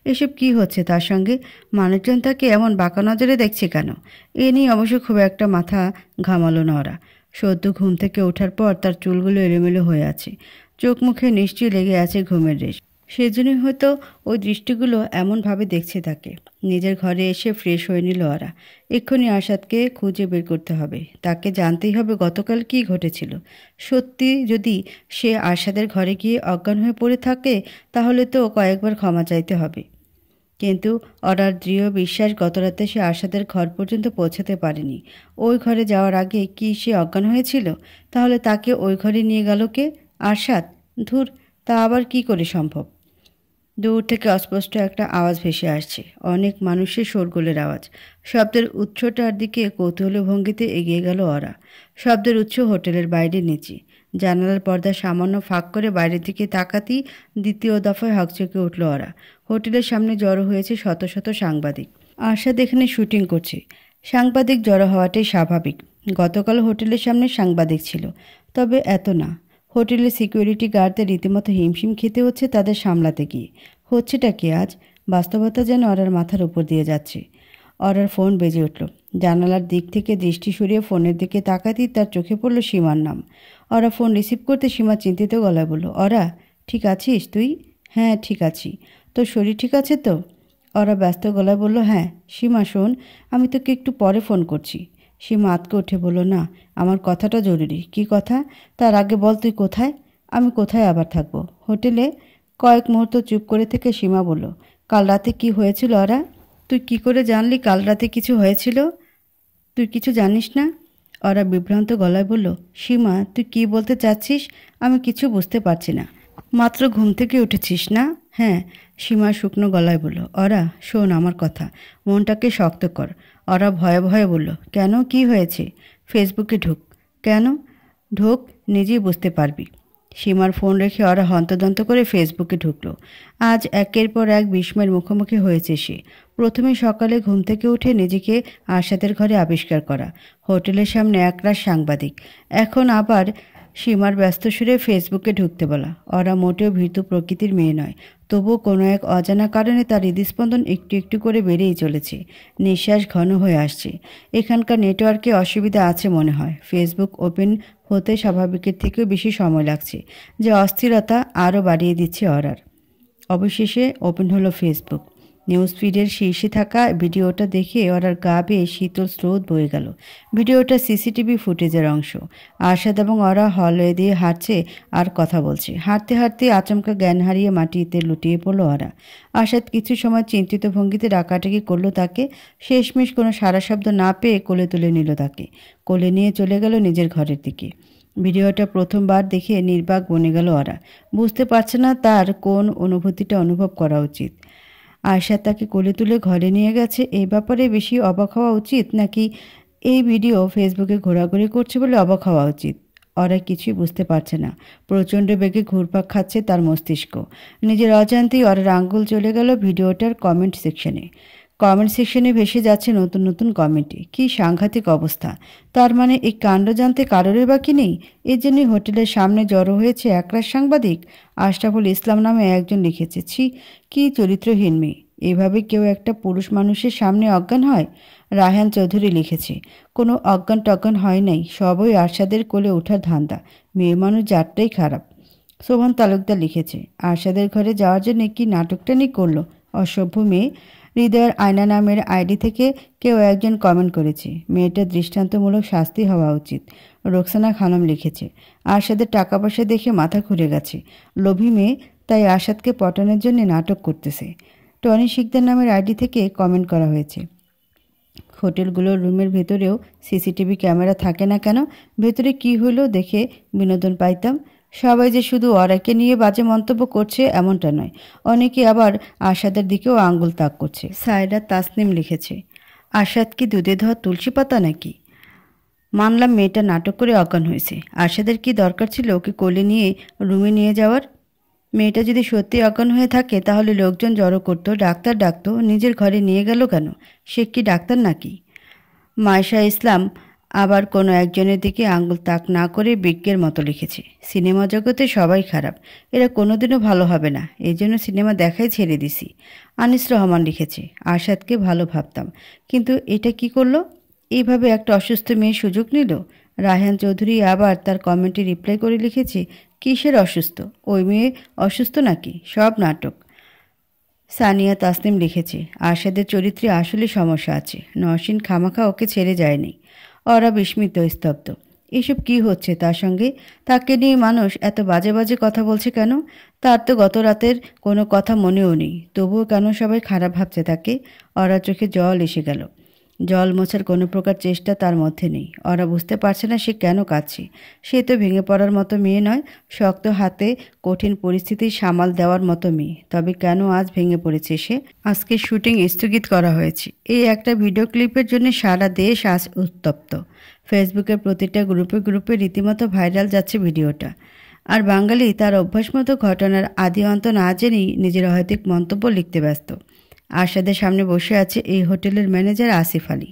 এসব কি হচ্ছে তার সঙ্গে? মানুষজন তাকে এমন বাঁকা নজরে দেখছে কেন? এ নিয়ে অবশ্য খুব একটা মাথা ঘামালো না ওরা। সদ্য ঘুম থেকে ওঠার পর তার চুলগুলো এলোমেলো হয়ে আছে, চোখ মুখে নিশ্চয়ই লেগে আছে ঘুমের রেশ। সেজন্যই হয়তো ওই দৃষ্টিগুলো এমনভাবে দেখছে তাকে। নিজের ঘরে এসে ফ্রেশ হয়ে নিল ওরা। এক্ষুনি আশাদকে খুঁজে বের করতে হবে, তাকে জানতেই হবে গতকাল কী ঘটেছিল। সত্যি যদি সে আশাদের ঘরে গিয়ে অজ্ঞান হয়ে পড়ে থাকে তাহলে তো কয়েকবার ক্ষমা চাইতে হবে। কিন্তু ওরার দৃঢ় বিশ্বাস গতরাতে সে আশাদের ঘর পর্যন্ত পৌঁছাতে পারেনি। ওই ঘরে যাওয়ার আগে কি সে অজ্ঞান হয়েছিল? তাহলে তাকে ওই ঘরে নিয়ে গেল কে? আশাদ? ধুর, তা আবার কি করে সম্ভব? দূর থেকে অস্পষ্ট একটা আওয়াজ ভেসে আসছে, অনেক মানুষের শোরগোলের আওয়াজ। শব্দের উৎসটার দিকে কৌতূহলী ভঙ্গিতে এগিয়ে গেল ওরা। শব্দের উৎস হোটেলের বাইরে নিচে। জানালার পর্দা সামান্য ফাঁক করে বাইরের দিকে তাকাতেই দ্বিতীয় দফায় হকচকে উঠল ওরা। হোটেলের সামনে জড়ো হয়েছে শত শত সাংবাদিক। আশাদ এখানে শুটিং করছে, সাংবাদিক জড়ো হওয়াটাই স্বাভাবিক। গতকাল হোটেলের সামনে সাংবাদিক ছিল, তবে এত না। হোটেলের সিকিউরিটি গার্ডদের রীতিমতো হিমশিম খেতে হচ্ছে তাদের সামলাতে গিয়ে। হচ্ছেটা কি আজ? বাস্তবতা যেন ওরার মাথার উপর দিয়ে যাচ্ছে। ওরার ফোন বেজে উঠল। জানালার দিক থেকে দৃষ্টি সরিয়ে ফোনের দিকে তাকাতেই তার চোখে পড়ল সীমার নাম। ওরা ফোন রিসিভ করতে সীমা চিন্তিত গলায় বলল, ওরা ঠিক আছিস তুই? হ্যাঁ ঠিক আছি, তোর শরীর ঠিক আছে তো? ওরা ব্যস্ত গলায় বলল, হ্যাঁ। সীমা শোন, আমি তোকে একটু পরে ফোন করছি। সীমা আতকে উঠে বলল, না, আমার কথাটা জরুরি। কি কথা? তার আগে বল তুই কোথায়? আমি কোথায় আবার থাকবো? হোটেলে। কয়েক মুহূর্ত চুপ করে থেকে সীমা বলল, কাল রাতে কি হয়েছিল ওরা? তুই কি করে জানলি কাল রাতে কিছু হয়েছিল? তুই কিছু জানিস না? ওরা বিভ্রান্ত গলায় বলল, সীমা তুই কি বলতে চাচ্ছিস? আমি কিছু বুঝতে পারছি না। মাত্র ঘুম থেকে উঠেছিস না? হ্যাঁ। সীমা শুকনো গলায় বলল, ওরা শোন আমার কথা, মনটাকে শক্ত কর। ওরা ভয়ে ভয়ে বলল, কেন, কি হয়েছে? ফেসবুকে ঢুক। কেন? ঢোক, নিজেই বুঝতে পারবি। সীমার ফোন রেখে ওরা হন্তদন্ত করে ফেসবুকে ঢুকলো। আজ একের পর এক বিস্ময়ের মুখোমুখি হয়েছে সে। প্রথমে সকালে ঘুম থেকে উঠে নিজেকে আশাদের ঘরে আবিষ্কার করা, হোটেলের সামনে একরাশ সাংবাদিক, এখন আবার সীমার ব্যস্ত সুরে ফেসবুকে ঢুকতে বলা। ওরা মোটেও ভীতু প্রকৃতির মেয়ে নয়, তবুও কোনো এক অজানা কারণে তার হৃদস্পন্দন একটু একটু করে বেড়েই চলেছে, নিঃশ্বাস ঘন হয়ে আসছে। এখানকার নেটওয়ার্কে অসুবিধা আছে মনে হয়। ফেসবুক ওপেন হতে স্বাভাবিকের থেকেও বেশি সময় লাগছে, যে অস্থিরতা আরও বাড়িয়ে দিচ্ছে ওরার। অবশেষে ওপেন হলো ফেসবুক। নিউজ ফিডের শীর্ষে থাকা ভিডিওটা দেখে ওরার গা বেয়ে শীতল স্রোত বয়ে গেল। ভিডিওটা সিসিটিভি ফুটেজের অংশ। আশাদ এবং ওরা হলওয়ে দিয়ে হাঁটছে আর কথা বলছে। হাঁটতে হাঁটতে আচমকা জ্ঞান হারিয়ে মাটিতে লুটিয়ে পড়ল ওরা। আশাদ কিছু সময় চিন্তিত ভঙ্গিতে ডাকাডাকি করলো তাকে। শেষমেশ কোনো সারা শব্দ না পেয়ে কোলে তুলে নিল তাকে। কোলে নিয়ে চলে গেল নিজের ঘরের দিকে। ভিডিওটা প্রথমবার দেখে নির্বাক বনে গেল ওরা। বুঝতে পারছে না তার কোন অনুভূতিটা অনুভব করা উচিত। আয়শা তাকে কোলে তুলে ঘরে নিয়ে গেছে, এই ব্যাপারে বেশি অবাক হওয়া উচিত, নাকি এই ভিডিও ফেসবুকে ঘোরাঘুরি করছে বলে অবাক হওয়া উচিত? ওরা কিছুই বুঝতে পারছে না। প্রচণ্ড বেগে ঘুরপাক খাচ্ছে তার মস্তিষ্ক। নিজের অজান্তেই ওরা আঙ্গুল চলে গেল ভিডিওটার কমেন্ট সেকশনে। কমেন্ট সেকশনে ভেসে যাচ্ছে নতুন নতুন কমেন্টে। কি সাংঘাতিক অবস্থা! তার মানে এই কাণ্ড জানতে কারোরই বাকি নেই। এর জন্যই হোটেলের সামনে জড়ো হয়েছে একরাশ সাংবাদিক। আশরাফুল ইসলাম নামে একজন লিখেছে, ছি, কি চরিত্রহীন মেয়ে! এভাবে কেউ একটা পুরুষ মানুষের সামনে অজ্ঞান হয়? রায়হান চৌধুরী লিখেছে, কোনো অজ্ঞান টজ্ঞান হয় নাই, সবই আরশাদের কোলে ওঠার ধান্দা। মেয়ে মানুষ জাতটাই খারাপ। শোভন তালুকদার লিখেছে, আরশাদের ঘরে যাওয়ার জন্য কি নাটকটানি করলো অসভ্য মেয়ে। হৃদয়ের আয়না নামের আইডি থেকে কেউ একজন কমেন্ট করেছে, মেয়েটার দৃষ্টান্তমূলক শাস্তি হওয়া উচিত। রোকসানা খানম লিখেছে, আরশাদের টাকা পয়সা দেখে মাথা ঘুরে গেছে, লোভী মেয়ে, তাই আরশাদকে পটানোর জন্য নাটক করতেছে। টনি শিকদার নামের আইডি থেকে কমেন্ট করা হয়েছে, হোটেলগুলোর রুমের ভেতরেও সিসিটিভি ক্যামেরা থাকে না কেন? ভেতরে কি হলো দেখে বিনোদন পাইতাম। সবাই যে শুধু ওরাকে নিয়ে বাজে মন্তব্য করছে এমনটা নয়, অনেকে আবার আরশাদের দিকেও আঙ্গুল তাক করছে। সায়রা তাসনিম লিখেছে, আরশাদ কি দুধে ধোয়া তুলসী পাতা নাকি? মানলাম মেয়েটা নাটক করে অজ্ঞান হয়েছে, আরশাদের কি দরকার ছিল ওকে কোলে নিয়ে রুমে নিয়ে যাওয়ার? মেয়েটা যদি সত্যি অজ্ঞান হয়ে থাকে তাহলে লোকজন জড়ো করতো, ডাক্তার ডাকতো, নিজের ঘরে নিয়ে গেল কেন? সে কি ডাক্তার নাকি? মায়েশা ইসলাম আবার কোনো একজনের দিকে আঙ্গুল তাক না করে বিজ্ঞের মতো লিখেছে, সিনেমা জগতে সবাই খারাপ, এরা কোনোদিনও ভালো হবে না, এই জন্য সিনেমা দেখাই ছেড়ে দিছি। আনিস রহমান লিখেছে, আরশাদকে ভালো ভাবতাম, কিন্তু এটা কি করলো? এইভাবে একটা অসুস্থ মেয়ে সুযোগ নিল। রায়হান চৌধুরী আবার তার কমেন্টে রিপ্লাই করে লিখেছে, কিসের অসুস্থ? ওই মেয়ে অসুস্থ নাকি? সব নাটক। সানিয়া তাসনিম লিখেছে, আরশাদের চরিত্রে আসলে সমস্যা আছে, নওশিন খামাখা ওকে ছেড়ে যায়নি। ওরা বিস্মিত, স্তব্ধ। এসব কি হচ্ছে তার সঙ্গে? তাকে নিয়ে মানুষ এত বাজে বাজে কথা বলছে কেন? তার তো গত রাতের কোনো কথা মনেও নেই, তবুও কেন সবাই খারাপ ভাবছে তাকে? ওরা চোখে জল এসে গেল। জল মোছার কোনো প্রকার চেষ্টা তার মধ্যে নেই। ওরা বুঝতে পারছে না সে কেন কাঁদছে। সে তো ভেঙে পড়ার মতো মেয়ে নয়, শক্ত হাতে কঠিন পরিস্থিতি সামাল দেওয়ার মতো মেয়ে। তবে কেন আজ ভেঙে পড়েছে সে? আজকে শুটিং স্থগিত করা হয়েছে, এই একটা ভিডিও ক্লিপের জন্য সারা দেশ আজ উত্তপ্ত। ফেসবুকের প্রতিটা গ্রুপে গ্রুপে রীতিমতো ভাইরাল যাচ্ছে ভিডিওটা। আর বাঙালি তার অভ্যাস মতো ঘটনার আদি অন্ত না জেনেই নিজের অহেতুক মন্তব্য লিখতে ব্যস্ত। আরশাদের সামনে বসে আছে এই হোটেলের ম্যানেজার আসিফ আলী।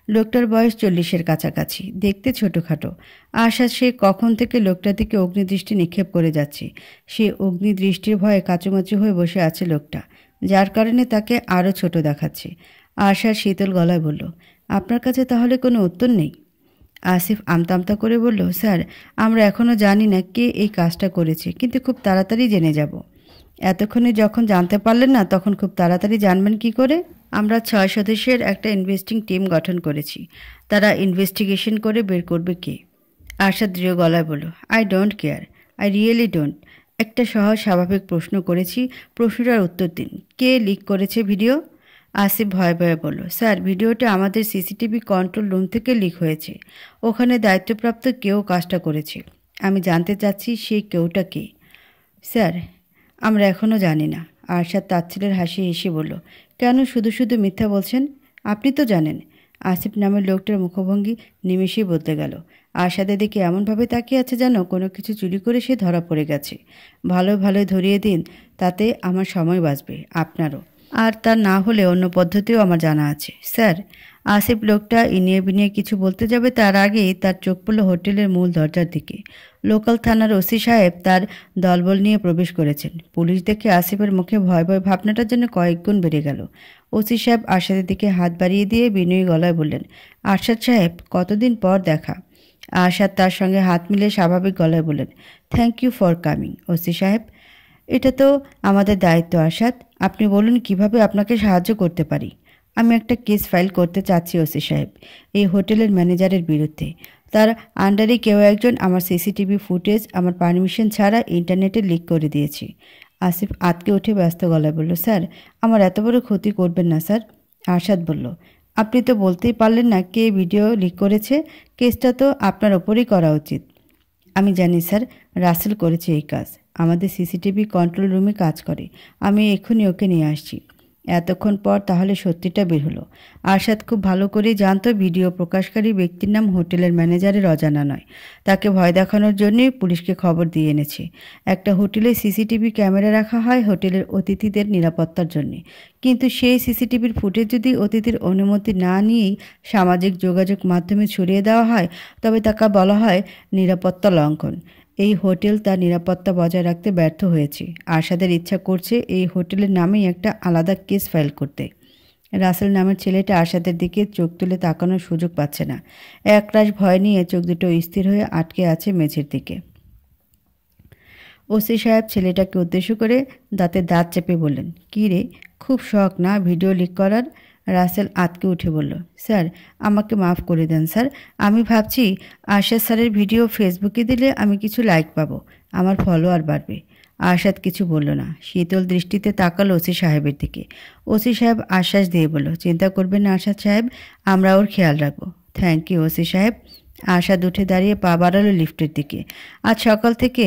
লোকটার বয়স 40-এর কাছাকাছি, দেখতে ছোটোখাটো। আরশাদ সে কখন থেকে লোকটার দিকে অগ্নিদৃষ্টি নিক্ষেপ করে যাচ্ছে। সে অগ্নিদৃষ্টির ভয়ে কাচুমাচু হয়ে বসে আছে লোকটা, যার কারণে তাকে আরও ছোট দেখাচ্ছে। আরশাদ শীতল গলায় বলল, আপনার কাছে তাহলে কোনো উত্তর নেই? আসিফ আমতা করে বলল, স্যার, আমরা এখনও জানি না কে এই কাজটা করেছে, কিন্তু খুব তাড়াতাড়ি জেনে যাব। এতক্ষণে যখন জানতে পারলেন না, তখন খুব তাড়াতাড়ি জানবেন কি করে? আমরা 6 সদস্যের একটা ইনভেস্টিং টিম গঠন করেছি, তারা ইনভেস্টিগেশন করে বের করবে কে। আরশাদ দৃঢ় গলায় বলল, I don't care, I really don't. একটা সহজ স্বাভাবিক প্রশ্ন করেছি, প্রশ্নটার উত্তর দিন। কে লিক করেছে ভিডিও? আসিফ ভয়ে ভয়ে বলল, স্যার, ভিডিওটা আমাদের সিসিটিভি কন্ট্রোল রুম থেকে লিক হয়েছে। ওখানে দায়িত্বপ্রাপ্ত কেউ কাজটা করেছে। আমি জানতে চাচ্ছি সেই কেউটা কে। স্যার, আমরা এখনও জানি না। আরশাদ তাচ্ছিলের হাসি হেসে বলল, কেন শুধু শুধু মিথ্যা বলছেন? আপনি তো জানেন। আসিফ নামের লোকটার মুখভঙ্গি নিমেষেই বদলে গেল। আরশাদের দিকে এমনভাবে তাকিয়ে আছে যেন কোনো কিছু চুরি করে সে ধরা পড়ে গেছে। ভালোই ধরিয়ে দিন, তাতে আমার সময় বাঁচবে, আপনারও। আর তা না হলে অন্য পদ্ধতিও আমার জানা আছে। স্যার, আসিফ লোকটা ইনিয়ে বিনিয়ে কিছু বলতে যাবে তার আগেই তার চোখ পড়ল হোটেলের মূল দরজার দিকে। লোকাল থানার ওসি সাহেব তার দলবল নিয়ে প্রবেশ করেছেন। পুলিশ দেখে আসিফের মুখে ভয় ভয় ভাবনাটার জন্য কয়েক গুণ বেড়ে গেল। ওসি সাহেব আরশাদের দিকে হাত বাড়িয়ে দিয়ে বিনয়ী গলায় বললেন, আরশাদ সাহেব, কতদিন পর দেখা। আরশাদ তার সঙ্গে হাত মিলিয়ে স্বাভাবিক গলায় বললেন, thank you for coming OC সাহেব। এটা তো আমাদের দায়িত্ব আরশাদ, আপনি বলুন কিভাবে আপনাকে সাহায্য করতে পারি। আমি একটা কেস ফাইল করতে চাচ্ছি ওসি সাহেব, এই হোটেলের ম্যানেজারের বিরুদ্ধে। তার আন্ডারে কেউ একজন আমার সিসিটিভি ফুটেজ আমার পারমিশন ছাড়া ইন্টারনেটে লিক করে দিয়েছে। আসিফ আতকে উঠে ব্যস্ত গলায় বলল, স্যার, আমার এত বড় ক্ষতি করবেন না স্যার। আরশাদ বলল, আপনি তো বলতেই পারলেন না কে ভিডিও লিক করেছে। কেসটা তো আপনার ওপরেই করা উচিত। আমি জানি স্যার, রাসেল করেছে এই কাজ, আমাদের সিসিটিভি কন্ট্রোল রুমে কাজ করে। আমি এক্ষুনি ওকে নিয়ে আসছি। এতক্ষণ পর তাহলে সত্যিটা বের হলো। আরশাদ খুব ভালো করেই জানতো ভিডিও প্রকাশকারী ব্যক্তির নাম হোটেলের ম্যানেজারের অজানা নয়। তাকে ভয় দেখানোর জন্যই পুলিশকে খবর দিয়ে এনেছে। একটা হোটেলে সিসিটিভি ক্যামেরা রাখা হয় হোটেলের অতিথিদের নিরাপত্তার জন্যে, কিন্তু সেই সিসিটিভির ফুটেজ যদি অতিথির অনুমতি না নিয়েই সামাজিক যোগাযোগ মাধ্যমে ছড়িয়ে দেওয়া হয়, তবে তাকে বলা হয় নিরাপত্তা লঙ্ঘন। এই হোটেল তার নিরাপত্তা বজায় রাখতে ব্যর্থ হয়েছে। আরশাদের ইচ্ছা করছে এই হোটেলের নামেই একটা আলাদা কেস ফাইল করতে। রাসেল নামের ছেলেটা আরশাদের দিকে চোখ তুলে তাকানোর সুযোগ পাচ্ছে না। একরাশ ভয় নিয়ে চোখ দুটো স্থির হয়ে আটকে আছে মেঝের দিকে। ওসি সাহেব ছেলেটাকে উদ্দেশ্য করে দাঁতে দাঁত চেপে বললেন, কী রে, খুব শখ না ভিডিও লিক করার? রাসেল আঁতকে উঠে বলল, স্যার আমাকে মাফ করে দেন স্যার। আমি ভাবছি আরশাদ স্যারের ভিডিও ফেসবুকে দিলে আমি কিছু লাইক পাবো, আমার ফলোয়ার বাড়বে। আরশাদ কিছু বলল না, শীতল দৃষ্টিতে তাকালো ওসি সাহেবের দিকে। ওসি সাহেব আশ্বাস দিয়ে বলল, চিন্তা করবেন না আরশাদ সাহেব, আমরা ওর খেয়াল রাখবো। থ্যাংক ইউ ওসি সাহেব। আরশাদ উঠে দাঁড়িয়ে পা বাড়ালো লিফটের দিকে। আজ সকাল থেকে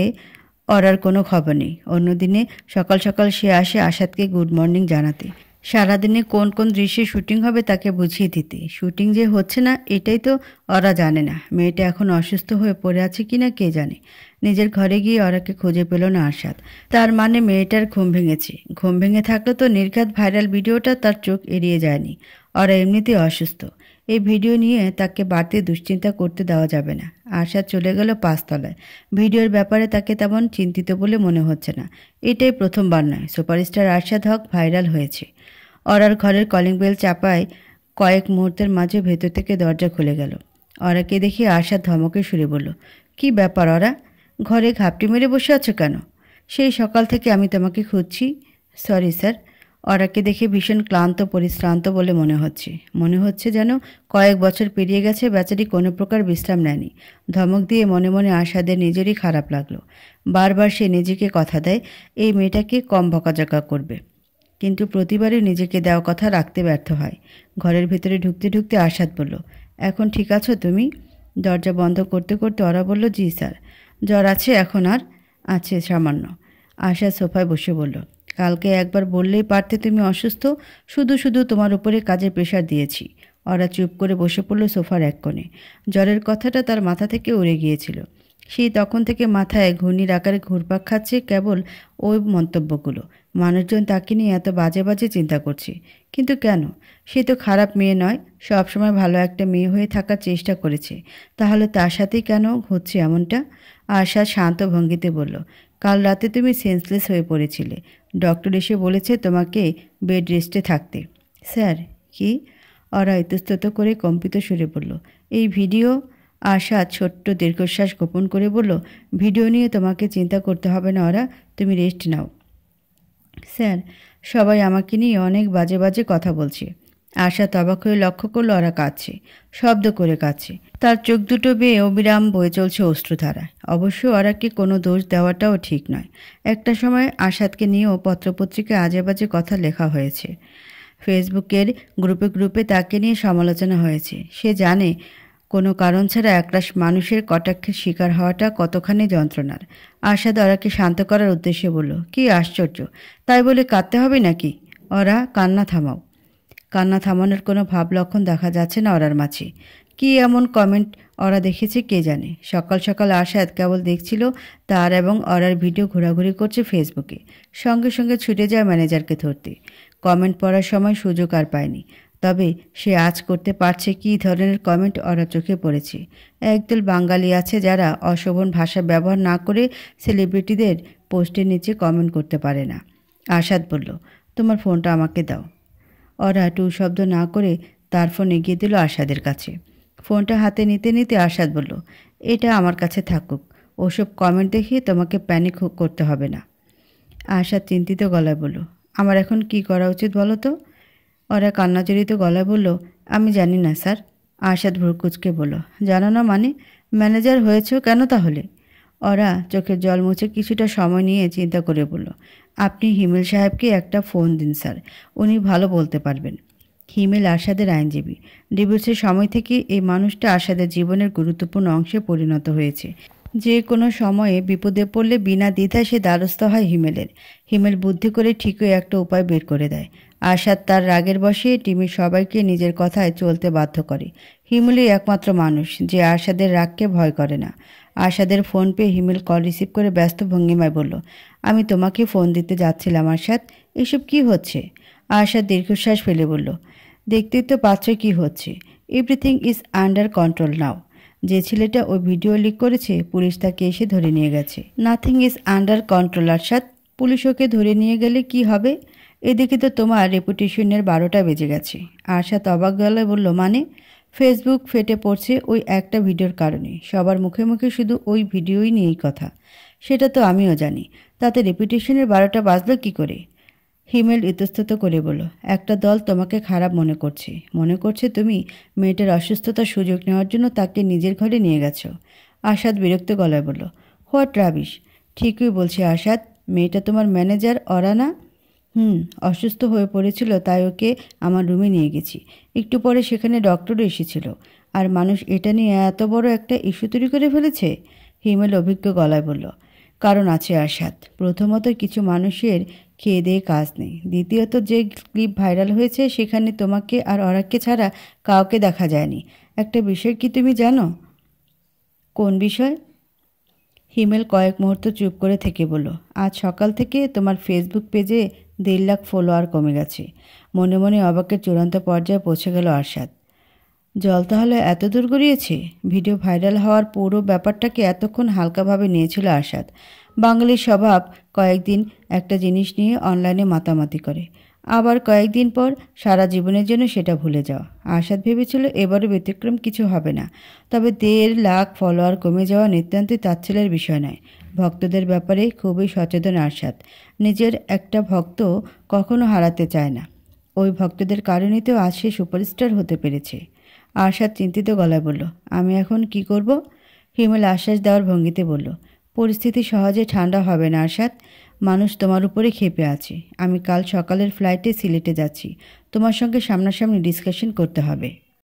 ওর কোনো খবর নেই। অন্যদিনে সকাল সকাল সে আসে আরশাদকে গুড মর্নিং জানাতে, সারাদিনে কোন কোন দৃশ্যে শুটিং হবে তাকে বুঝিয়ে দিতে। শুটিং যে হচ্ছে না এটাই তো ওরা জানে না। মেয়েটা এখন অসুস্থ হয়ে পড়ে আছে কিনা কে জানে। নিজের ঘরে গিয়ে ওরাকে খুঁজে পেল না আরশাদ। তার মানে মেয়েটার ঘুম ভেঙেছে। ঘুম ভেঙে থাকলে তো নির্ঘাত ভাইরাল ভিডিওটা তার চোখ এড়িয়ে যায়নি। ওরা এমনিতেই অসুস্থ, এই ভিডিও নিয়ে তাকে বাড়তি দুশ্চিন্তা করতে দেওয়া যাবে না। আরশাদ চলে গেল 5 তলায়। ভিডিওর ব্যাপারে তাকে তেমন চিন্তিত বলে মনে হচ্ছে না। এটাই প্রথমবার নয় সুপারস্টার আরশাদ হক ভাইরাল হয়েছে। ওরার ঘরের কলিং বেল চাপায় কয়েক মুহূর্তের মাঝে ভেতর থেকে দরজা খুলে গেল। ওরাকে দেখে আরশাদ ধমকে সুরে বলল, কি ব্যাপার ওরা? ঘরে ঘাপটি মেরে বসে আছো কেন? সেই সকাল থেকে আমি তোমাকে খুঁজছি। Sorry sir. ওরাকে দেখে ভীষণ ক্লান্ত পরিশ্রান্ত বলে মনে হচ্ছে যেন কয়েক বছর পেরিয়ে গেছে, বেচারি কোনো প্রকার বিশ্রাম নেয়নি। ধমক দিয়ে মনে মনে আরশাদের নিজেরই খারাপ লাগলো। বারবার সে নিজেকে কথা দেয় এই মেয়েটাকে কম বকাঝকা করবে, কিন্তু প্রতিবারই নিজেকে দেওয়া কথা রাখতে ব্যর্থ হয়। ঘরের ভিতরে ঢুকতে ঢুকতে আরশাদ বলল, এখন ঠিক আছো তুমি? দরজা বন্ধ করতে করতে ওরা বলল, জি স্যার। জ্বর আছে এখন? আর আছে সামান্য। আরশাদ সোফায় বসে বলল, কালকে একবার বললেই পারতে তুমি অসুস্থ, শুধু শুধু তোমার উপরে কাজের প্রেশার দিয়েছি। ওরা চুপ করে বসে পড়ল সোফার এক কোণে। জ্বরের কথাটা তার মাথা থেকে উড়ে গিয়েছিল। সেই তখন থেকে মাথায় ঘূর্ণির আকারে ঘুরপাক খাচ্ছে কেবল ওই মন্তব্যগুলো। মানুষজন তাকে নিয়ে এত বাজে বাজে চিন্তা করছে, কিন্তু কেন? সে তো খারাপ মেয়ে নয়, সবসময় ভালো একটা মেয়ে হয়ে থাকার চেষ্টা করেছে। তাহলে তার সাথেই কেন হচ্ছে এমনটা? আরশাদ শান্ত ভঙ্গিতে বলল, কাল রাতে তুমি সেন্সলেস হয়ে পড়েছিলে। ডক্টর এসে বলেছে তোমাকে বেড রেস্টে থাকতে। স্যার কি? ওরা ইতস্তত করে কম্পিত সুরে বলল, এই ভিডিও। আরশাদ ছোট্ট দীর্ঘশ্বাস গোপন করে বলল, ভিডিও নিয়ে তোমাকে চিন্তা করতে হবে না ওরা, তুমি রেস্ট নাও। স্যার সবাই আমাকে নিয়ে অনেক বাজে বাজে কথা বলছে। আরশাদ অবাক হয়ে লক্ষ্য করল ওরা কাঁদছে, শব্দ করে কাঁদছে। তার চোখ দুটো বেয়ে অবিরাম বয়ে চলছে অশ্রুধারা। অবশ্য ওরাকে কোনো দোষ দেওয়াটাও ঠিক নয়। একটা সময় আরশাদকে নিয়েও পত্রপত্রিকায় আজে বাজে কথা লেখা হয়েছে, ফেসবুকের গ্রুপে গ্রুপে তাকে নিয়ে সমালোচনা হয়েছে। সে জানে কোনো কারণ ছাড়া একরাশ মানুষের কটাক্ষের শিকার হওয়াটা কতখানি যন্ত্রণার। আরশাদ ওরাকে শান্ত করার উদ্দেশ্যে বলল, কি আশ্চর্য, তাই বলে কাঁদতে হবে নাকি? ওরা কান্না থামাও। কান্না থামানোর কোনো ভাব লক্ষণ দেখা যাচ্ছে না ওরার মাঝে। কি এমন কমেন্ট ওরা দেখেছে কে জানে। সকাল সকাল আরশাদ কেবল দেখছিল তার এবং ওরার ভিডিও ঘোরাঘুরি করছে ফেসবুকে। সঙ্গে সঙ্গে ছুটে যায় ম্যানেজারকে ধরতে। কমেন্ট পড়ার সময় সুযোগ আর পায়নি। তবে সে আজ করতে পারছে কী ধরনের কমেন্ট ওরা চোখে পড়েছে। একদল বাঙালি আছে যারা অশোভন ভাষা ব্যবহার না করে সেলিব্রিটিদের পোস্টের নিচে কমেন্ট করতে পারে না। আরশাদ বলল, তোমার ফোনটা আমাকে দাও। ওরা টু শব্দ না করে তার ফোন এগিয়ে দিল আরশাদের কাছে। ফোনটা হাতে নিতে নিতে আরশাদ বলল, এটা আমার কাছে থাকুক, ওসব কমেন্ট দেখিয়ে তোমাকে প্যানিক করতে হবে না। আরশাদ চিন্তিত গলায় বলল, আমার এখন কি করা উচিত বলো তো? ওরা কান্নাজড়িত গলায় বলল, আমি জানি না স্যার। আরশাদ ভ্রুকুচকে বলল, জানো না মানে? ম্যানেজার হয়েছ কেন তাহলে? ওরা চোখের জল মুছে কিছুটা সময় নিয়ে চিন্তা করে বলল, আপনি হিমেল সাহেবকে একটা ফোন দিন স্যার, উনি ভালো বলতে পারবেন। হিমেল আরশাদের আইনজীবী। ডিভোর্সের সময় থেকে এই মানুষটা আরশাদের জীবনের গুরুত্বপূর্ণ অংশে পরিণত হয়েছে। যে কোনো সময়ে বিপদে পড়লে বিনা দ্বিধায় সে দ্বারস্থ হয় হিমেলের। হিমেল বুদ্ধি করে ঠিকই একটা উপায় বের করে দেয়। আরশাদ তার রাগের বশে টিমের সবাইকে নিজের কথায় চলতে বাধ্য করে। হিমেলই একমাত্র মানুষ যে আরশাদের রাগকে ভয় করে না। আরশাদের ফোন পেয়ে হিমেল কল রিসিভ করে ব্যস্ত ভঙ্গিমায় বলল, আমি তোমাকে ফোন দিতে যাচ্ছিলাম আরশাদ। এসব কি হচ্ছে? আরশাদ দীর্ঘশ্বাস ফেলে বলল, দেখতেই তো পাচ্ছ কি হচ্ছে। এভরিথিং ইজ আন্ডার কন্ট্রোল নাও। যে ছেলেটা ওই ভিডিও লিক করেছে পুলিশ তাকে এসে ধরে নিয়ে গেছে। Nothing is under control Arshad. Police ওকে ধরে নিয়ে গেলে কি হবে? এদিকে তো তোমার রেপুটেশনের 12টা বেজে গেছে। আরশাদ অবাক গলায় বলল, মানে? ফেসবুক ফেটে পড়ছে ওই একটা ভিডিওর কারণে। সবার মুখে মুখে শুধু ওই ভিডিওই নিয়েই কথা। সেটা তো আমিও জানি, তাতে রেপুটেশনের 12টা বাজলো কী করে? হিমেল ইতস্তত করে বলল, একটা দল তোমাকে খারাপ মনে করছে তুমি মেয়েটার অসুস্থতার সুযোগ নেওয়ার জন্য তাকে নিজের ঘরে নিয়ে গেছো। আশাদ বিরক্ত গলায় বলল, হোয়াট রাবিশ। ঠিকই বলছি আশাদ, মেয়েটা তোমার ম্যানেজার অরা না? অসুস্থ হয়ে পড়েছিল, তাই ওকে আমার রুমে নিয়ে গেছি। একটু পরে সেখানে ডক্টরও এসেছিল। আর মানুষ এটা নিয়ে এত বড় একটা ইস্যু তৈরি করে ফেলেছে। হিমেল অভিজ্ঞ গলায় বলল, কারণ আছে আশাদ। প্রথমত, কিছু মানুষের খেয়ে দিয়ে কাজ নেই। দ্বিতীয়ত, যে ক্লিপ ভাইরাল হয়েছে সেখানে তোমাকে আর অরাকে ছাড়া কাউকে দেখা যায়নি। একটা বিষয় কি তুমি জানো? কোন বিষয়? হিমেল কয়েক মুহূর্ত চুপ করে থেকে বলল, আজ সকাল থেকে তোমার ফেসবুক পেজে 1.5 লাখ ফলোয়ার কমে গেছে। মনে মনে অবাকের চূড়ান্ত পর্যায়ে পৌঁছে গেল আরশাদ। জল তাহলে এত দূর গড়িয়েছে? ভিডিও ভাইরাল হওয়ার পুরো ব্যাপারটাকে এতক্ষণ হালকাভাবে নিয়েছিল আরশাদ। বাঙালির স্বভাব কয়েকদিন একটা জিনিস নিয়ে অনলাইনে মাতামাতি করে, আবার কয়েকদিন পর সারা জীবনের জন্য সেটা ভুলে যাওয়া। আরশাদ ভেবেছিল এবারও ব্যতিক্রম কিছু হবে না। তবে 1.5 লাখ ফলোয়ার কমে যাওয়া নিতান্তই তাচ্ছিল্যের বিষয় নয়। ভক্তদের ব্যাপারে খুবই সচেতন আরশাদ। নিজের একটা ভক্ত কখনো হারাতে চায় না। ওই ভক্তদের কারণেই তো আজ সে সুপারস্টার হতে পেরেছে। আরশাদ চিন্তিত গলায় বলল, আমি এখন কি করব? হিমেল আশ্বাস দেওয়ার ভঙ্গিতে বলল, পরিস্থিতি সহজে ঠান্ডা হবে না আরশাদ। মানুষ তোমার উপরে ক্ষেপে আছে। আমি কাল সকালের ফ্লাইটে সিলেটে যাচ্ছি। তোমার সঙ্গে সামনাসামনি ডিসকাশন করতে হবে।